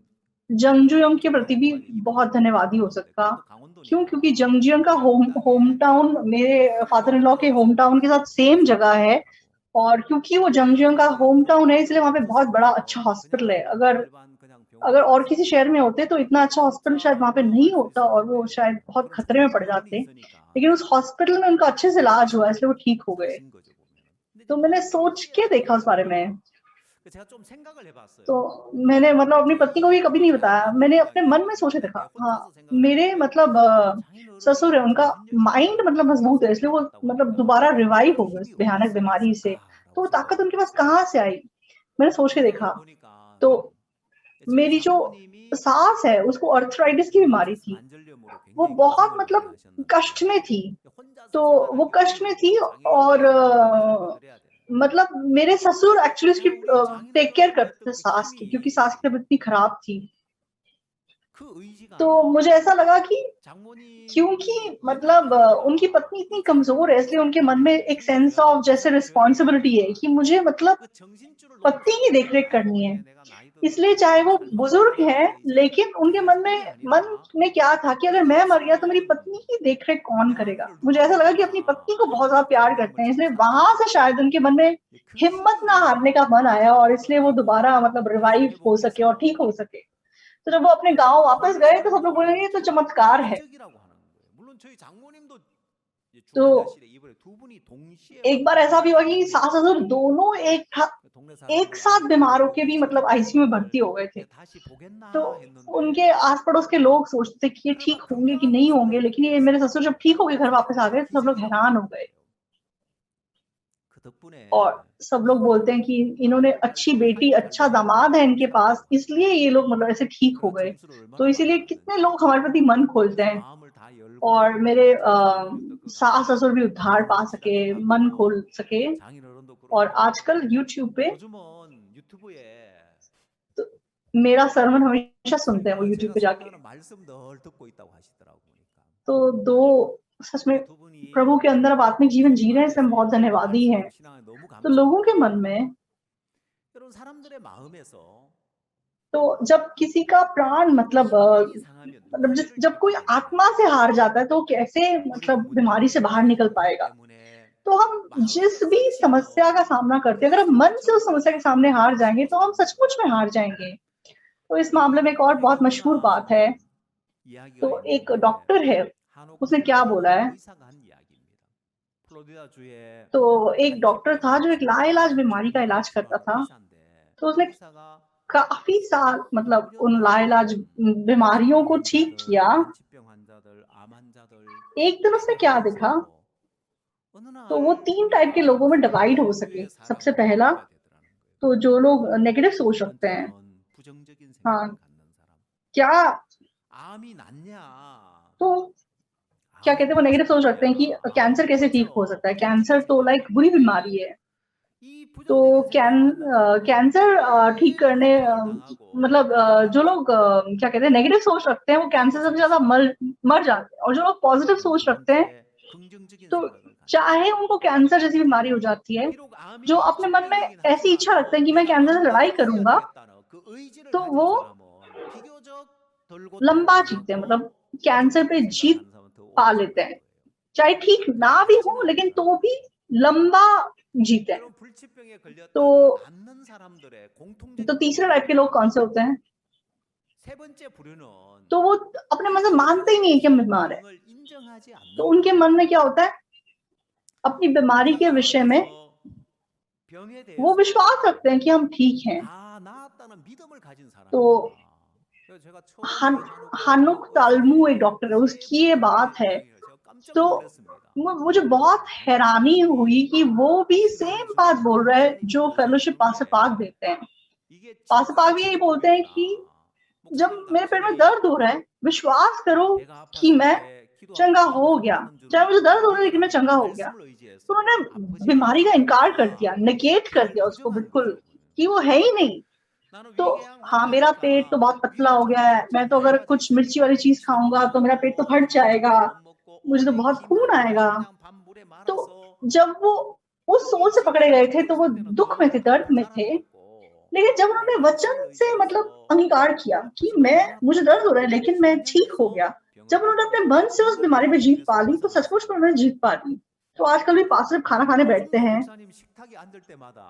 जंगजुयंग के प्रति भी 조카하고 빨리 बहुत 이북으로 धन्यवादी हो 이사하셨는데 सकता। 그래도 क्यों? क्योंकि 강원도니까 जंगजुयंग का 그 होम 땅에 टाउन मेरे फादर इन लॉ के होम 수술을 टाउन के साथ सेम जगह है 하셨더라고. और क्योंकि वो जंगजुयंग का 그래서 होम टाउन है, 그런 इसलिए वहाँ पे 병원을 बहुत बड़ा 없었으면 अच्छा हॉस्पिटल है। 그냥 अगर 일반 그냥 अगर 병원에 और किसी 가서 शहर में होते तो इतना अच्छा हॉस्पिटल शायद 진짜 वहाँ पे नहीं 위험할 수 होता और वो 있었는데 शायद बहुत 그런 खतरे में 좋은 पड़ 병원이 जाते। 있으니까 लेकिन उस हॉस्पिटल में उनका अच्छे से इलाज हुआ, इसलिए वो ठीक हो गए। 사신 거죠 보면은. 근데 이제 तो मैंने 본인 सोच 의지에 के देखा 달려 उस बारे 있으니까 में। 제가 좀 생각을 तो 해봤어요. मैंने मतलब अपनी पत्नी को भी कभी 저희 नहीं बताया, मैंने अपने मन में 장인어른이랑 सोचे 이렇게 देखा। 내 हाँ, 혼자서 생각을 मेरे 했는데 मतलब ससुर है, 장인어른이 उनका 정신력이 माइंड 있고 मतलब मजबूत है, इसलिए वो 건강하셨다고 मतलब 하니까 दोबारा रिवाइव 그 हो गए 힘이 उस भयानक 어디서 बीमारी से। 났을까라고 तो 생각을 ताकत उनके पास 해봤어요. कहाँ से आई? मैंने सोच के 생각을 देखा, 해보니까 तो 저희 मेरी जो 장모님이 सास है, उसको अर्थराइटिस की बीमारी 다이아베티스 थी। 관절염으로 वो 굉장히 बहुत 고생을 많이 मतलब 하셨는데 कष्ट में थी। तो 혼자서 वो 생활하기 कष्ट में थी 어려워서 और 장인어른이 도와주고 살펴드려야 되는 거예요. मतलब मेरे ससुर एक्चुअली उसकी 우리 टेक केयर 장인어른이 करते थे 했던 그 सास की, क्योंकि 힘이 सास की तबीयत इतनी खराब थी। 그 तो 의지가 मुझे ऐसा लगा कि 장모님이 क्योंकि 일을 मतलब उनकी 하니까 पत्नी इतनी कमजोर 일상적으로 है, इसलिए उनके मन में 기상천외를 एक सेंस 챙겨드려야 ऑफ 되고 जैसे 도와드려야 रिस्पॉन्सिबिलिटी है 되니까 कि मुझे मतलब 그 정신줄을 놓을 पत्नी 수가 की 없는 देखरेख 거야. करनी है। 이제 내가 나이도 इसलिए 들고 चाहे 뭐 वो 삶도 बुजुर्ग हैं, 살아가는데 이제 लेकिन उनके 내가 살 일이 मन 아니라 में क्या था कि अगर मैं मर गया तो मेरी 없으면 पत्नी की देखरेख कौन 내 करेगा? 아기를 मुझे 누가 ऐसा लगा कि अपनी 돌보나 पत्नी को बहुत ज्यादा प्यार करते 장모님을 हैं, 참 इसलिए वहां से 사랑하거든요. शायद उनके मन में 그 हिम्मत ना हारने 힘이 का मन आया और इसलिए वो दोबारा 장인어른하고 मतलब 다시 रिवाइव हो सके और ठीक हो 회복해서 सके। तो जब वो अपने गांव वापस 보는 गए तो सब लोग बोले 사람들이 ये तो 참 चमत्कार है। 기적이라고 하는 거예요. 물론 저희 장모님도 이제 तो 중환자실에 이번에 두 분이 동시에 एक 막 बार ऐसा भी 위기에 हुआ कि सास ससुर 처했는데 दोनों 동네 एक 사람들이 साथ 아유 बीमार 그래도 होके 이 भी मतलब आईसीयू में भर्ती 장인어른을 हो गए थे। 이제 다시 तो 보겠나 उनके 했는데 आस पड़ोस के लोग सोचते थे कि ये 그래 ठीक 막 होंगे कि 건강한 नहीं 모습을 होंगे, लेकिन ये मेरे ससुर 이렇게 जब ठीक हो गए घर वापस आ 살아가는 게 गए तो सब लोग 기적이라고 हैरान 하는 हो गए। 거예요. 그 덕분에 और सब लोग बोलते हैं कि इन्होंने अच्छी बेटी, 살도 잘 अच्छा दामाद 되고 है इनके पास, 살아가는 것 इसलिए ये लोग मतलब ऐसे ठीक हो 그런 गए। 점수를 तो 얼마나 많이 इसीलिए कितने 받는지 लोग हमारे प्रति मन खोलते 그래서 हैं 마음을 다 और 열고 मेरे 저희 장모님도 그 सास 가운데 ससुर भी 또 उद्धार पा 기도도 सके, 치닫게 मन खोल 하고 सके। 장인어른도 और 그러고 आजकल यूट्यूब पे 요즘은 유튜브에 तो मेरा सरमन हमेशा सुनते हैं वो 설교나 यूट्यूब 제가 पे जाके। 설교하는 말씀 늘 듣고 있다고 하시더라고 보니까 तो 2 सच में 두 분이 प्रभु के अंदर अब आत्मिक जीवन जी रहे हैं, इसलिए हम बहुत 말씀을 धन्यवादी हैं। 신앙에 너무 तो लोगों के मन 감사합니다. में 여러분 사람들의 마음에서 तो जब किसी का प्राण मतलब 심령이 상하면 누가 मतलब 해를 जब कोई 끼쳐야 आत्मा से 됩니까? हार जाता है तो कैसे 우리가 मतलब 문제 बीमारी से बाहर 때문에 निकल 고통 पाएगा? 때문에 तो हम जिस 마음의 भी समस्या का 상실로 सामना करते हैं, अगर हम 그리스도를 मन से उस 정죄로 समस्या के सामने हार 생각하고 जाएँगे, तो हम 싶어서 सचमुच में हार जाएँगे। तो इस मामले 이 में एक और बहुत मशहूर बात है, 유명한 이야기가 तो एक 있는데 डॉक्टर है, 한옥 उसने क्या बोला 달무라는 है, 의사가 한 이야기입니다. 플로리다 주에 तो एक डॉक्टर था 간질병으로 जो एक लाइलाज 죽어가는 बीमारी का 정말 इलाज करता 유명한 था। 의사인데 तो 그 उसने 의사가 काफ़ी साल मतलब उन 수년간 लाइलाज बीमारियों को ठीक 환자들, किया। 만취병 환자들, 암 환자들 एक दिन उसने क्या देखा, 치료하면서 어느 तो वो 날 3 टाइप के 보니까 लोगों में डिवाइड हो सके। 부류의 सबसे 사람으로 पहला, 분류가 되더라는 거예요. तो जो लोग नेगेटिव सोच 첫 रखते हैं, 번째는 부정적인 생각을 हाँ, 갖는 사람. क्या 암이 낫냐? तो क्या 암이 कहते हैं वो नेगेटिव सोच रखते हैं कि 고쳐지냐? कैंसर 암은 कैसे ठीक हो 고쳐. सकता है? 부정적인 कैंसर तो लाइक 생각을 बुरी 갖는 बीमारी 거예요. है। 이 तो 부정적인 생각을 갖는 사람은 कैंसर ठीक 매일 करने 고통을 당하고 मतलब जो लोग क्या कहते हैं नेगेटिव सोच रखते हैं वो कैंसर से सबसे ज़्यादा मर जाते हैं, और जो लोग पॉजिटिव 여러분 सोच 두 रखते हैं 번째 긍정적인 तो 생각을 갖는 चाहे 사람. उनको कैंसर जैसी बीमारी हो जाती है, 비록 암이 जो अपने मन में 불치병이긴 ऐसी इच्छा रखते 하지만은 हैं कि मैं 내가 कैंसर से 암을 लड़ाई 이겨야 करूँगा, 되겠다는 그 의지를 तो 가진 वो 사람은 비교적 덜 고통을 लंबा जीते हैं, 당하고 मतलब कैंसर पे 부정적인 생각을 जीत 갖는 सा람은 더 पा 오래 살 लेते 거예요. हैं। चाहे ठीक ना 그렇게 भी 쉽지는 हो लेकिन तो 않더라고요. भी लंबा जीते हैं। 여러분 불치병에 तो 걸렸다가 낫는 사람들의 तो 공통적인 तीसरे टाइप के 특징이 लोग कौन से होते हैं? 세 번째 부류는 तो वो अपने मन से मानते ही नहीं है कि हम बीमार है। 병을 인정하지 तो 않는 उनके मन 거예요. में क्या होता है? अपनी बीमारी 우리가 के विषय में 마음에서 병에 वो 대해서 विश्वास रखते हैं कि हम ठीक हैं। 다 나았다는 믿음을 가진 तो 사람이다. 그래서 제가 처음 हान 이 한옥 हानुक 달무 तालमू एक 의사의 डॉक्टर है, 세 उसकी ये बात 부류의 है। 이야기를 제가 깜짝 तो 놀랐습니다. मुझे बहुत हैरानी हुई कि वो भी सेम बात 신앙연수를 बोल रहा है 목사님이 जो फेलोशिप पास्टर 교수하시는데 पाक देते हैं। 이게 पास्टर 진짜 पाक भी यही बोलते हैं 치료법이었다. कि जब 목사님 मेरे पेट में 당신이 दर्द हो रहा है, विश्वास करो 배가 कि 아팠을 मैं 때 기도하면 चंगा 바로 हो गया। 낫는 चाहे 줄을 मुझे दर्द हो रहा है लेकिन मैं 믿으라고 चंगा हो गया। 말씀을 तो 의지해서 उन्होंने 아프지 बीमारी का इनकार कर दिया, 않았다. नेगेट कर 병을 दिया उसको 부정하는 बिल्कुल 거죠. कि वो है ही नहीं। 나는 तो 위궤양 हाँ, मेरा पेट तो 환자니까 बहुत पतला 위를 हो गया है, मैं 자극했지 तो अगर 나이가 कुछ 됐으니 मिर्ची वाली चीज़ 시력도 खाऊँगा तो मेरा पेट तो फट 나쁘고 जाएगा, 음식도 못 먹고 मुझे तो 오직 बहुत खून 기만으로 आएगा। 그냥 밥 물에 तो 말아서 जब वो उस 이 सोच से पकड़े गए थे, तो वो 치료법을 들었을 때는 दुःख में थे, 너무 दर्द में थे। 달아들었고 लेकिन जब 이 उन्होंने वचन 말씀을 से मतलब 의지해서 अंगीकार किया कि 아프지만 मैं मुझे दर्द हो 나았다 रहा है लेकिन मैं ठीक हो 성령에서 गया, जब 병을 उन्होंने 이기게 अपने 되는 मन से उस बीमारी पे 놀라운 जीत 병에서 पा ली, तो सचमुच में उन्होंने 벗어났습니다. जीत पा ली। तो आजकल भी पास्टर खाना खाने बैठते 정말 हैं, 목사님 식탁에 앉을 때마다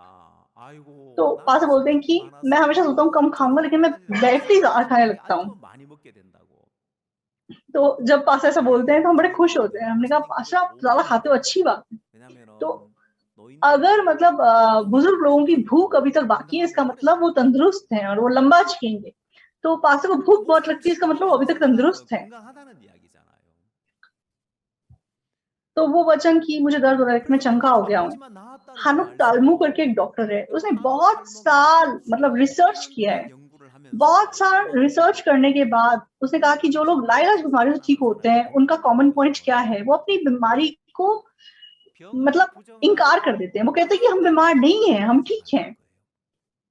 तो 아이고 पास्टर 나는 बोलते हैं 수고가 कि मैं हमेशा सोचता हूँ कम 많아서 खाऊंगा, लेकिन मैं 전도하고 다니는데 बैठते ही 목사님 ज़्यादा खाने 식탁에 लगता हूँ। 앉으면 많이 먹게 된다고. तो जब पास्टर ऐसा बोलते हैं तो हम बड़े 제가 खुश होते हैं। 그랬거든요. हमने कहा 목사님 पास्टर 그거 आप ज़्यादा 좋은 खाते हो, 얘기예요. अच्छी बात है। तो 왜냐면은 अगर 노인들이 मतलब बुजुर्ग लोगों की भूख अभी तक बाकी है, इसका 건강하고 오래 मतलब वो 살아요. तंदुरुस्त हैं और वो लंबा जिएंगे। तो पास्टर को 그 भूख बहुत 목사님 लगती है, इसका मतलब 식탁에 वो अभी तक 앉으신다는 건 तंदुरुस्त है। 건강하다는 이야기잖아요. तो वो वचन कि मुझे दर्द हो रहा है कि मैं 그래서 चंगा 그렇게 हो गया हूँ। 아프지만 나았다는 그 हानुक तालमू 말씀이 करके एक डॉक्टर है, 여러분 उसने 한옥 बहुत 탈모가 साल मतलब रिसर्च किया है। 11년간 연구를 बहुत 하면서 साल रिसर्च करने के बाद उसने कहा कि जो लोग लाइलाज बीमारी से ठीक होते हैं, उनका कॉमन पॉइंट क्या है? वो अपनी बीमारी को 병을 मतलब इनकार कर 부정하고 देते हैं। वो कहते हैं कि हम 나았다는 बीमार नहीं हैं, हम 믿음으로 ठीक 살아가는 हैं। 거예요.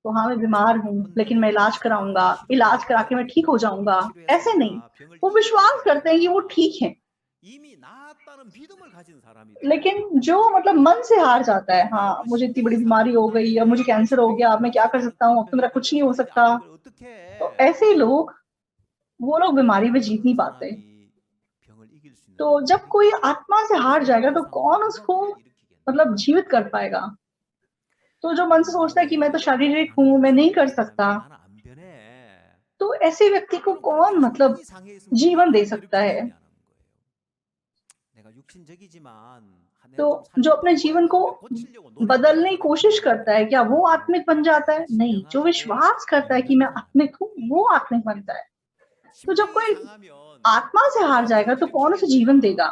तो हाँ, मैं बीमार हूँ, लेकिन मैं 혼돈되고 इलाज कराऊँगा, इलाज करा 치료해야 के मैं ठीक हो 되겠다. जाऊँगा, 치료해서 ऐसे नहीं। 내가 병을 वो 이겨야 विश्वास करते हैं कि वो 되겠다. ठीक हैं, 이미 나았다는 믿음을 가진 사람이다. लेकिन जो मतलब मन से हार जाता है, 근데 हाँ, 여러분 मुझे इतनी बड़ी 심령이 बीमारी हो गई, अब मुझे 상했는데 कैंसर हो गया, अब मैं क्या कर सकता हूँ, अब तो मेरा कुछ नहीं हो 이제 सकता। 아픈 걸 어떻게 तो 해? ऐसे लोग, वो लोग बीमारी में जीत 어떤 नहीं पाते। 사람이 병을 이길 수 있는 तो 능력이 जब कोई 있겠어요? आत्मा से हार जाएगा, तो 심령의 상흔을 कौन 누가 उसको 그렇게 일으키겠나? मतलब जीवित कर पाएगा? तो जो मन से 여러분 सोचता है कि मैं तो 너왜 शारीरिक 나는 हूँ, मैं नहीं कर 괜찮은데 सकता, 왜 나는 안 변해? तो ऐसे व्यक्ति को 여러분 그렇게 कौन मतलब 심령이 상해 있으면 जीवन 어떻게 दे 하면 सकता है? 일으키겠냐는 거예요. 내가 육신적이지만 तो 내가 좀 जो 삶을 अपने 바꿔야 जीवन को 되는데 고치려고 노력하는 बदलने की 사람이 कोशिश 있는데 करता है, क्या वो आत्मिक बन जाता है? नहीं, जो 신령하고 विश्वास करता है कि मैं 온전한 사람이 आत्मिक हूँ, वो आत्मिक बनता है। तो जब 심령이 कोई 상하면 आत्मा से हार 누가 जाएगा, 그를 तो कौन उसे 일으키겠냐? जीवन देगा?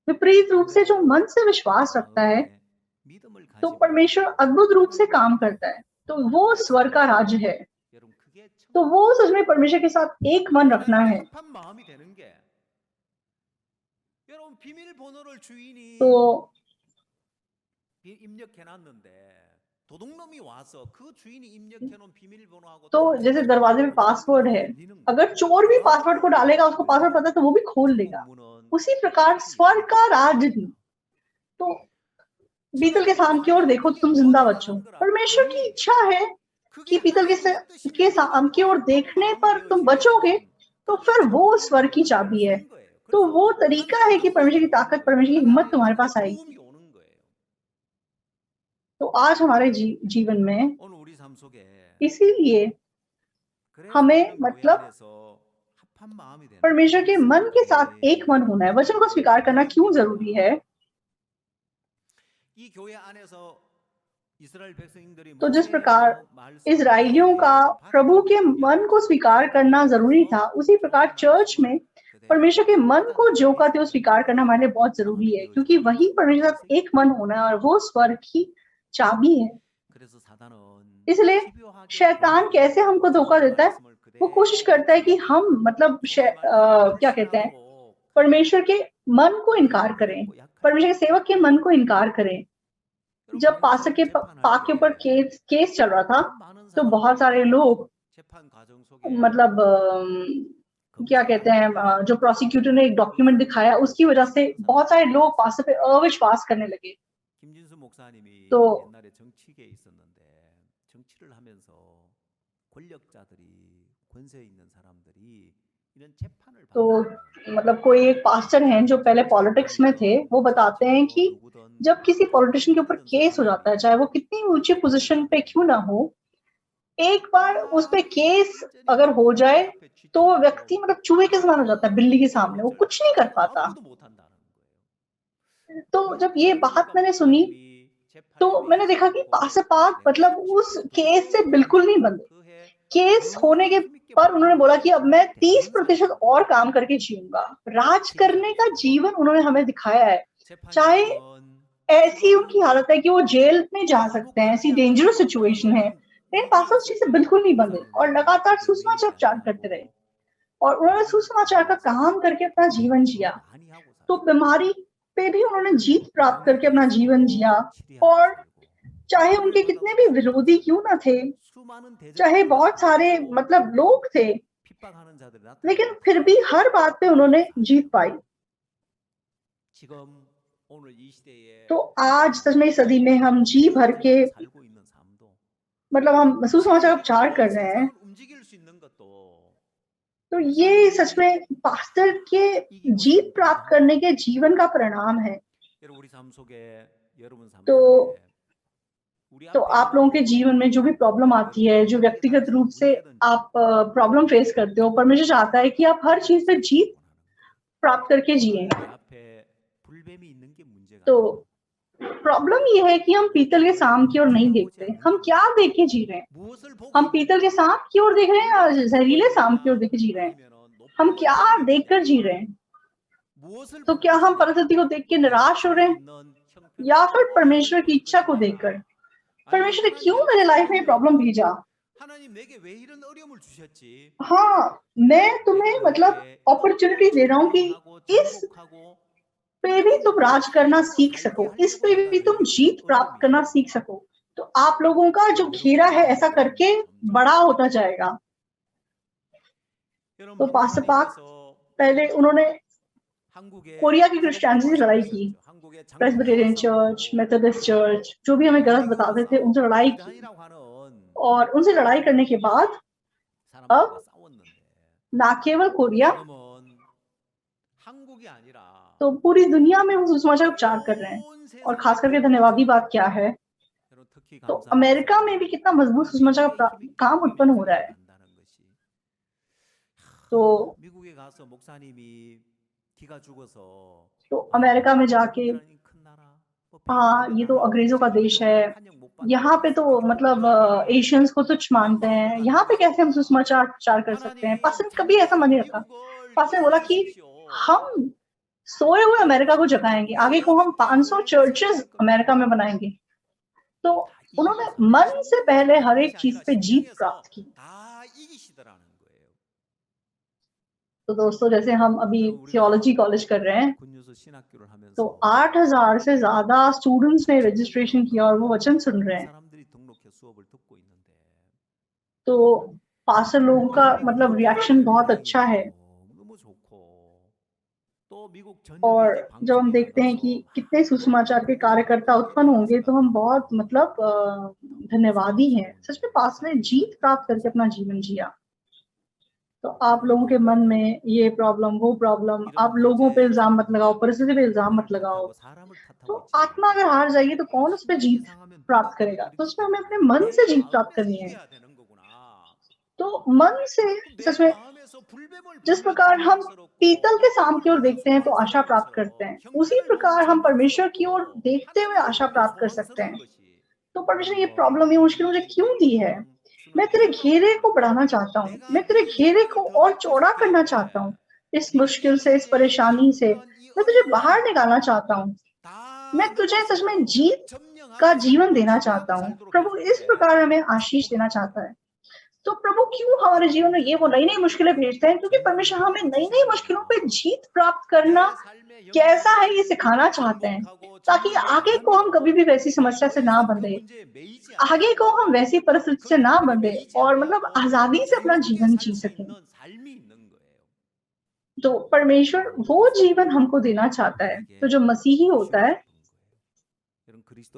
विपरीत रूप से जो 하나님은 मन से विश्वास रखता है, 마음에 믿음을 तो 가지고 परमेश्वर अद्भुत रूप से काम करता है। तो वो स्वर का राज्य है। 여러분 그게 तो वो सच में परमेश्वर के साथ एक मन रखना 하나님과 है। 합한 마음이 되는 게 여러분 비밀번호를 주인이 तो 입력해 놨는데 도둑놈이 와서 그 주인이 입력해 놓은 비밀번호하고 तो जैसे दरवाजे पे पासवर्ड है, अगर चोर भी पासवर्ड को डालेगा, उसको पासवर्ड पता है तो वो भी खोल लेगा। उसी प्रकार स्वर्ग का राज भी। तो पीतल के शाम की ओर देखो तुम जिंदा बचो। परमेश्वर की इच्छा है कि पीतल के शाम की ओर देखने पर तुम बचोगे, तो फिर वो स्वर्ग की चाबी है। तो वो तरीका है कि परमेश्वर की ताकत, परमेश्वर की हिम्मत तुम्हारे पास आएगी। तो आज हमारे जीवन में इसीलिए हमें मतलब परमेश्वर के मन के साथ एक मन होना है। वचन को स्वीकार करना क्यों जरूरी है? तो जिस प्रकार इजराइलियों का प्रभु के मन को स्वीकार करना जरूरी था, उसी प्रकार चर्च में परमेश्वर के मन को जो का त्यों स्वीकार करना हमारे लिए बहुत जरूरी है, क्योंकि वही परमेश्वर के साथ एक मन होना है और वो स्वर्ग की चाबी है। इसलिए शैतान कैसे हमको धोखा देता है? वो कोशिश करता है कि हम मतलब क्या कहते हैं, परमेश्वर के मन को इनकार करें, परमेश्वर के सेवक के मन को इनकार करें। जब पाक के ऊपर केस चल रहा था, तो बहुत सारे लोग मतलब क्या कहते हैं, जो प्रोसिक्यूटर ने एक डॉक्यूमेंट दिखाया, उसकी वजह से बहुत सारे लोग पास्टर पे अविश्वास करने लगे। तो मतलब कोई एक पास्टर हैं जो पहले पॉलिटिक्स में थे, वो बताते हैं कि जब किसी पॉलिटिशियन के ऊपर केस हो जाता है, चाहे वो कितनी ऊंची पोजीशन पे क्यों ना हो, एक बार उस पे केस अगर हो जाए तो व्यक्ति मतलब चूहे के समान हो जाता है, बिल्ली के सामने, वो कुछ नहीं कर पाता। तो जब ये बात मैंने सुनी, तो मैंने देखा कि पाक मतलब उस केस से बिल्कुल नहीं बंधे। केस होने के पर उन्होंने बोला कि अब मैं 30% और काम करके जीऊंगा। राज करने का जीवन उन्होंने हमें दिखाया है, चाहे ऐसी उनकी हालत है कि वो जेल में जा सकते हैं, ऐसी डेंजरस सिचुएशन है, लेकिन पास्टर उस चीज से बिल्कुल नहीं बंधे और लगातार सुसमाचार करते रहे। और उन्होंने सुसमाचार का काम करके अपना जीवन जिया। तो बीमारी पे भी उन्होंने जीत प्राप्त करके अपना जीवन जिया। और चाहे उनके कितने भी विरोधी क्यों ना थे, चाहे बहुत सारे मतलब लोग थे, लेकिन फिर भी हर बात पे उन्होंने जीत पाई। तो आज सच में इस सदी में हम जी भर के मतलब हम सुसमाचार प्रचार कर रहे हैं, तो ये सच में पास्टर के जीत प्राप्त करने के जीवन का परिणाम है। तो आप लोगों के जीवन में जो भी प्रॉब्लम आती है, जो व्यक्तिगत रूप से आप प्रॉब्लम फेस करते हो, परमेश्वर चाहता है कि आप हर चीज पे जीत प्राप्त करके जिए। तो प्रॉब्लम ये है कि हम पीतल के शाम की ओर नहीं देखते। हम क्या देख के जी रहे हैं? हम पीतल के शाम की ओर देख रहे हैं या जहरीले शाम की ओर देख के जी रहे हैं? हम क्या देखकर जी रहे हैं? तो क्या हम परिस्थिति को देख के निराश हो रहे हैं, या फिर परमेश्वर की इच्छा को देखकर? परमेश्वर ने क्यों मेरे लाइफ में प्रॉब्लम भेजा? हाँ, मैं तुम्हें मतलब अपॉर्चुनिटी दे रहा हूँ कि इस पे भी तुम राज करना सीख सको, इस पे भी तुम जीत प्राप्त करना सीख सको। तो आप लोगों का जो घेरा है ऐसा करके बड़ा होता जाएगा। तो पास्टर पाक पहले उन्होंने कोरिया की क्रिश्चियनिटी से लड़ाई की, प्रेस्बिटेरियन चर्च, मेथोडिस्ट चर्च, जो भी हमें गलत बताते थे उनसे लड़ाई की। और उनसे लड़ाई करने के बाद अब ना केवल कोरिया, तो पूरी दुनिया में वो सुसमाचार प्रचार कर रहे हैं। और खास करके धन्यवादी बात क्या है, तो अमेरिका में भी कितना मजबूत सुसमाचार काम उत्पन्न हो रहा है। तो अमेरिका में जाके, हाँ ये तो अंग्रेजों का देश है, यहाँ पे तो मतलब एशियंस को तुच्छ मानते हैं, यहाँ पे कैसे हम सुसमाचार प्रचार कर सकते हैं? पास्टर ने कभी ऐसा मन नहीं रखा। पास्टर ने बोला कि हम सोए हुए अमेरिका को जगाएंगे, आगे को हम 500 चर्चेस अमेरिका में बनाएंगे। तो उन्होंने मन से पहले हर एक चीज पे जीत प्राप्त की। तो दोस्तों, जैसे हम अभी थियोलॉजी कॉलेज कर रहे हैं, तो 8000 से ज्यादा स्टूडेंट्स ने रजिस्ट्रेशन किया और वो वचन सुन रहे हैं। 수업을 듣고 있는데 तो पास्टर लोगों का मतलब रिएक्शन बहुत अच्छा है। 너무 좋고 또 미국 और 전역에 이제 जब हम 방송이 देखते हैं कि 나가서 कितने सुसमाचार के कार्यकर्ता उत्पन्न होंगे तो हम बहुत मतलब धन्यवादी हैं। सच में पास्टर ने जीत प्राप्त करके अपना जीवन जिया। तो आप लोगों के मन में ये प्रॉब्लम वो प्रॉब्लम, आप 이런 लोगों पे 이제 इल्जाम मत लगाओ, परिस्थिति पे इल्जाम 남을 मत लगाओ। 탓하고 사람을 तो 탓하고 있지. आत्मा अगर हार जाएगी तो कौन उस पर 심령이 जीत 상하면 प्राप्त 누가 करेगा? तो 그렇기 उसमें हमें अपने 때문에 मन 내 से जीत प्राप्त 마음에서 करनी है। 이겨야 되는 거구나. तो मन से 그럼 내 सच में 마음에서 불뱀을 जिस 보면 प्रकार हम 감격스럽고 पीतल के शाम 독뱀을 की ओर 보면 देखते हैं तो आशा 소망스러운 प्राप्त 것처럼 करते हैं, उसी 형제를 보면 प्रकार हम परमेश्वर की ओर 절망스럽고 देखते हुए 하나님을 आशा 보면 प्राप्त कर सकते 소망스러운 हैं। 것이 तो परमेश्वर ने ये 어, प्रॉब्लम, ये मुश्किल मुझे क्यों दी है? मैं तेरे घेरे को बढ़ाना चाहता हूँ, मैं तेरे घेरे को और चौड़ा करना चाहता हूँ। इस मुश्किल से, इस परेशानी से मैं तुझे बाहर निकालना चाहता हूँ। मैं तुझे सच में जीत का जीवन देना चाहता हूँ। प्रभु इस प्रकार हमें आशीष देना चाहता है। तो प्रभु क्यों हमारे जीवन में ये वो नई नई मुश्किलें भेजते हैं? क्योंकि परमेश्वर हमें नई नई मुश्किलों पे जीत प्राप्त करना कैसा है ये सिखाना चाहते हैं, ताकि आगे को हम कभी भी वैसी समस्या से ना बंधे, आगे को हम वैसी परिस्थिति से ना बंधे और मतलब आजादी से अपना जीवन जी सकें। तो परमेश्वर वो जीवन हमको देना चाहता है। तो जो मसीही होता है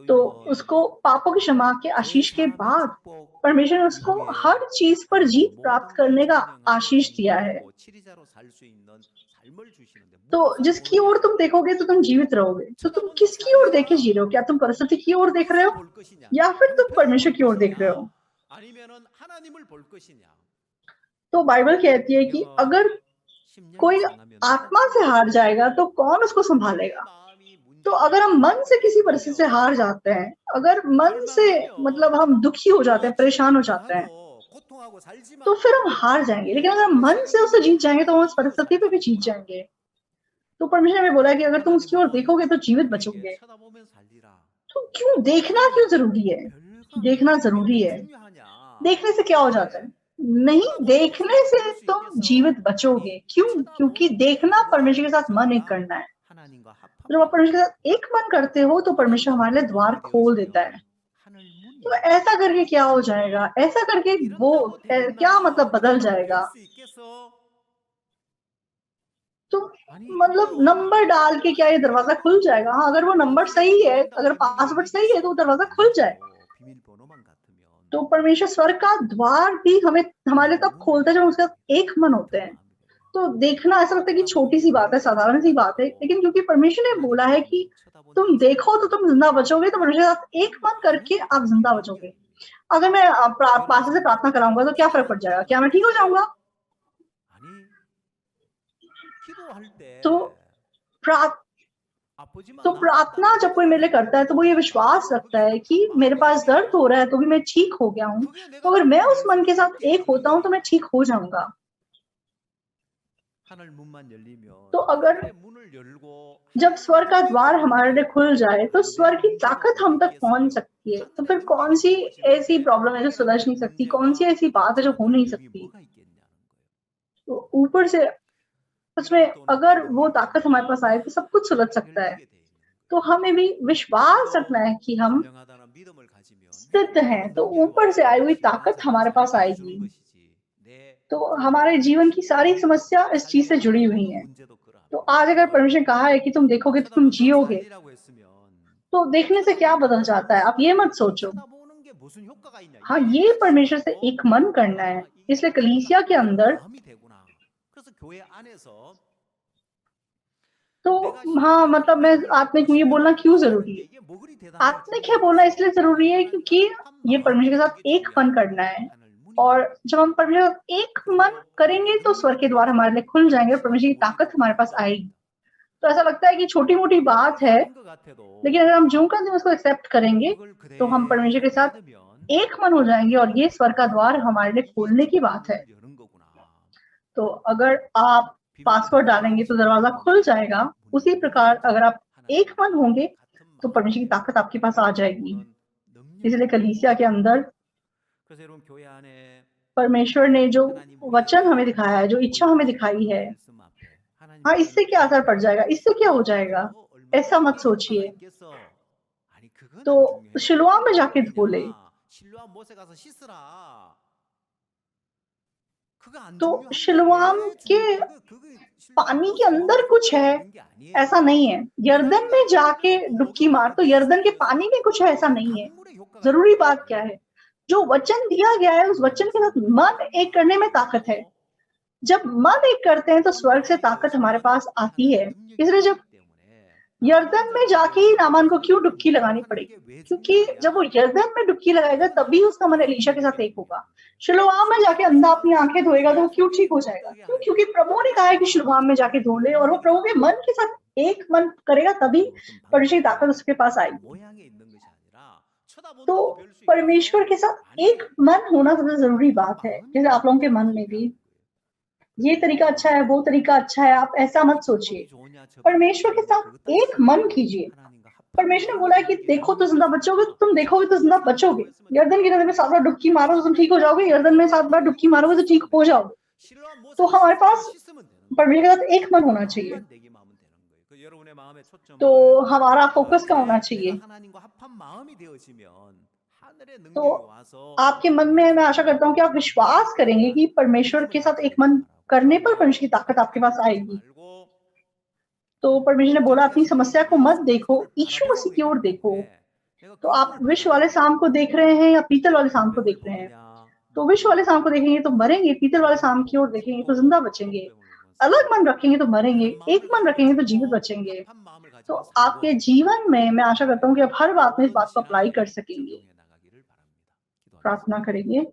तो उसको पापों की क्षमा के आशीष के बाद परमेश्वर ने उसको हर चीज पर जीत प्राप्त करने का आशीष दिया है। तो जिसकी ओर तुम देखोगे तो तुम जीवित रहोगे। तो तुम किसकी ओर देखे जी रहे हो? क्या तुम परिस्थिति की ओर देख रहे हो या फिर तुम परमेश्वर की ओर देख रहे हो? 아니면은 하나님을 볼 것이냐? तो बाइबल कहती है कि अगर कोई आत्मा से हार जाएगा तो कौन उसको संभालेगा? तो अगर हम मन से किसी परिस्थिति से हार जाते हैं, अगर मन से मतलब हम दुखी हो जाते हैं, परेशान हो जाते हैं, तो फिर हम हार जाएंगे। लेकिन अगर हम मन से उसे जीत जाएंगे तो हम उस परिस्थिति पे भी जीत जाएंगे। तो परमेश्वर ने बोला कि अगर तुम उसकी ओर देखोगे तो जीवित बचोगे। तो क्यों देखना क्यों जरूरी है? देखना जरूरी है। देखने से क्या हो जाता है? नहीं, देखने से तुम जीवित बचोगे। क्यों? क्योंकि देखना परमेश्वर के साथ मन एक करना है। जब आप परमेश्वर के साथ एक मन करते हो तो परमेश्वर हमारे लिए द्वार खोल देता है। तो ऐसा करके क्या हो जाएगा? ऐसा करके वो क्या मतलब बदल जाएगा? तो मतलब नंबर डाल के क्या ये दरवाजा खुल जाएगा? हाँ, अगर वो नंबर सही है, अगर पासवर्ड सही है तो वो दरवाजा खुल जाए। तो परमेश्वर स्वर्ग का द्वार भी हमें हमारे लिए तब खोलता है जब हम उसके साथ एक मन होते हैं। तो देखना ऐसा लगता है कि छोटी सी बात है, साधारण सी बात है, लेकिन क्योंकि परमेश्वर ने बोला है कि तुम देखो तो तुम जिंदा बचोगे, तो परमेश्वर के साथ एक मन करके आप जिंदा बचोगे। अगर मैं पास्टर से प्रार्थना कराऊंगा तो क्या फर्क पड़ जाएगा? क्या मैं ठीक हो जाऊंगा? तो प्रार्थना जब कोई मेरे लिए करता है तो वो ये विश्वास रखता है कि मेरे पास दर्द हो रहा है तो भी मैं ठीक हो गया हूँ। तो अगर मैं उस मन के साथ एक होता हूँ तो मैं ठीक हो जाऊंगा। तो अगर जब स्वर्ग का द्वार हमारे लिए खुल जाए तो स्वर्ग की ताकत हम तक पहुंच सकती है। तो फिर कौन सी ऐसी प्रॉब्लम है जो सुलझ नहीं सकती? कौन सी ऐसी बात है जो हो नहीं सकती? तो ऊपर से सच में अगर वो ताकत हमारे पास आए तो सब कुछ सुलझ सकता है। तो हमें भी विश्वास रखना है कि हम स्थित हैं, तो ऊपर से आई हुई ताकत हमारे पास आएगी। तो हमारे जीवन की सारी समस्या इस चीज से जुड़ी हुई है। तो आज अगर परमेश्वर ने कहा है कि तुम देखोगे तो तुम जियोगे, तो देखने से क्या बदल जाता है? आप ये मत सोचो। हाँ, ये परमेश्वर से एक मन करना है। इसलिए कलीसिया के अंदर तो हाँ, मतलब मैं आत्मिक ये बोलना क्यों जरूरी है? आत्मिक है बोलना इसलिए जरूरी है क्योंकि ये परमेश्वर के साथ एक मन करना है। और जब हम परमेश्वर के साथ एक मन करेंगे तो स्वर्ग के द्वार हमारे लिए खुल जाएंगे और परमेश्वर की ताकत हमारे पास आएगी। तो ऐसा लगता है कि छोटी मोटी बात है, लेकिन अगर हम ज्यों का त्यों उसको एक्सेप्ट करेंगे तो हम परमेश्वर के साथ एक मन हो जाएंगे और ये स्वर्ग का द्वार हमारे लिए खोलने की बात है। तो अगर आप पासवर्ड डालेंगे तो दरवाजा खुल जाएगा। उसी प्रकार अगर आप एक मन होंगे तो परमेश्वर की ताकत आपके पास आ जाएगी। इसलिए कलीसिया के अंदर परमेश्वर ने जो वचन हमें दिखाया है, जो इच्छा हमें दिखाई है, हाँ, इससे क्या असर पड़ जाएगा, इससे क्या हो जाएगा, ऐसा मत सोचिए। तो शिलोआ में जाके धो ले, 실로암 못에 가서 씻으라. 그거 안 तो 중요한데 शिलोआम 왜 के 그거 실로암 पानी के 못에 अंदर 가서 कुछ है, 중요한 게 아니에요. ऐसा नहीं है। यरदन में जाके डुबकी मार, तो यरदन के पानी में कुछ है, ऐसा नहीं है। 강물의 효과가 जरूरी 있기 बात क्या 때문에 है? जो वचन दिया गया है, उस वचन के साथ मन एक करने में ताकत है। जब मन एक करते हैं तो स्वर्ग से ताकत हमारे पास आती है। इसलिए जब यरदन में जाके ही नामान को क्यों डुबकी लगानी पड़ी? क्योंकि जब वो यरदन में डुबकी लगाएगा तभी उसका मन एलीशा के साथ एक होगा। शिलोआम में जाके अंधा अपनी आंखें धोएगा तो वो क्यों ठीक हो जाएगा? क्यों? क्योंकि प्रभु ने कहा है कि शिलोआम में जाके धो ले, और वो प्रभु के मन के साथ एक मन करेगा तभी परमेश्वर की ताकत उसके पास आएगी। तो परमेश्वर के साथ एक मन होना सबसे जरूरी बात है। जैसे आप लोगों के मन में भी ये तरीका अच्छा है, वो तरीका अच्छा है, आप ऐसा मत सोचिए। परमेश्वर के साथ एक मन कीजिए। परमेश्वर ने बोला है कि देखो तो जिंदा बचोगे, तुम देखोगे तो जिंदा बचोगे। यरदन की नदी में 7 बार डुबकी मारो तो तुम ठीक हो जाओगे, यरदन में 7 बार डुबकी मारोगे तो ठीक हो जाओगे। तो हमारे पास परमेश्वर के साथ एक मन होना चाहिए। तो हमारा फोकस क्या होना चाहिए? तो आपके मन में मैं आशा करता हूँ कि आप विश्वास करेंगे कि परमेश्वर के साथ एक मन करने पर परमेश्वर की ताकत आपके पास आएगी। तो परमेश्वर ने बोला अपनी समस्या को मत देखो, यीशु मसीह की ओर देखो। तो आप विश्व वाले शाम को देख रहे हैं या पीतल वाले शाम को देख रहे हैं? तो विश्व वाले शाम को देखेंगे तो मरेंगे, पीतल वाले शाम की ओर देखेंगे तो जिंदा बचेंगे। अलग मन रखेंगे तो मरेंगे, एक मन रखेंगे तो जीवित बचेंगे। तो आपके जीवन में मैं आशा करता हूँ कि आप हर बात में इस बात को अप्लाई कर सकेंगे। प्रार्थना करेंगे।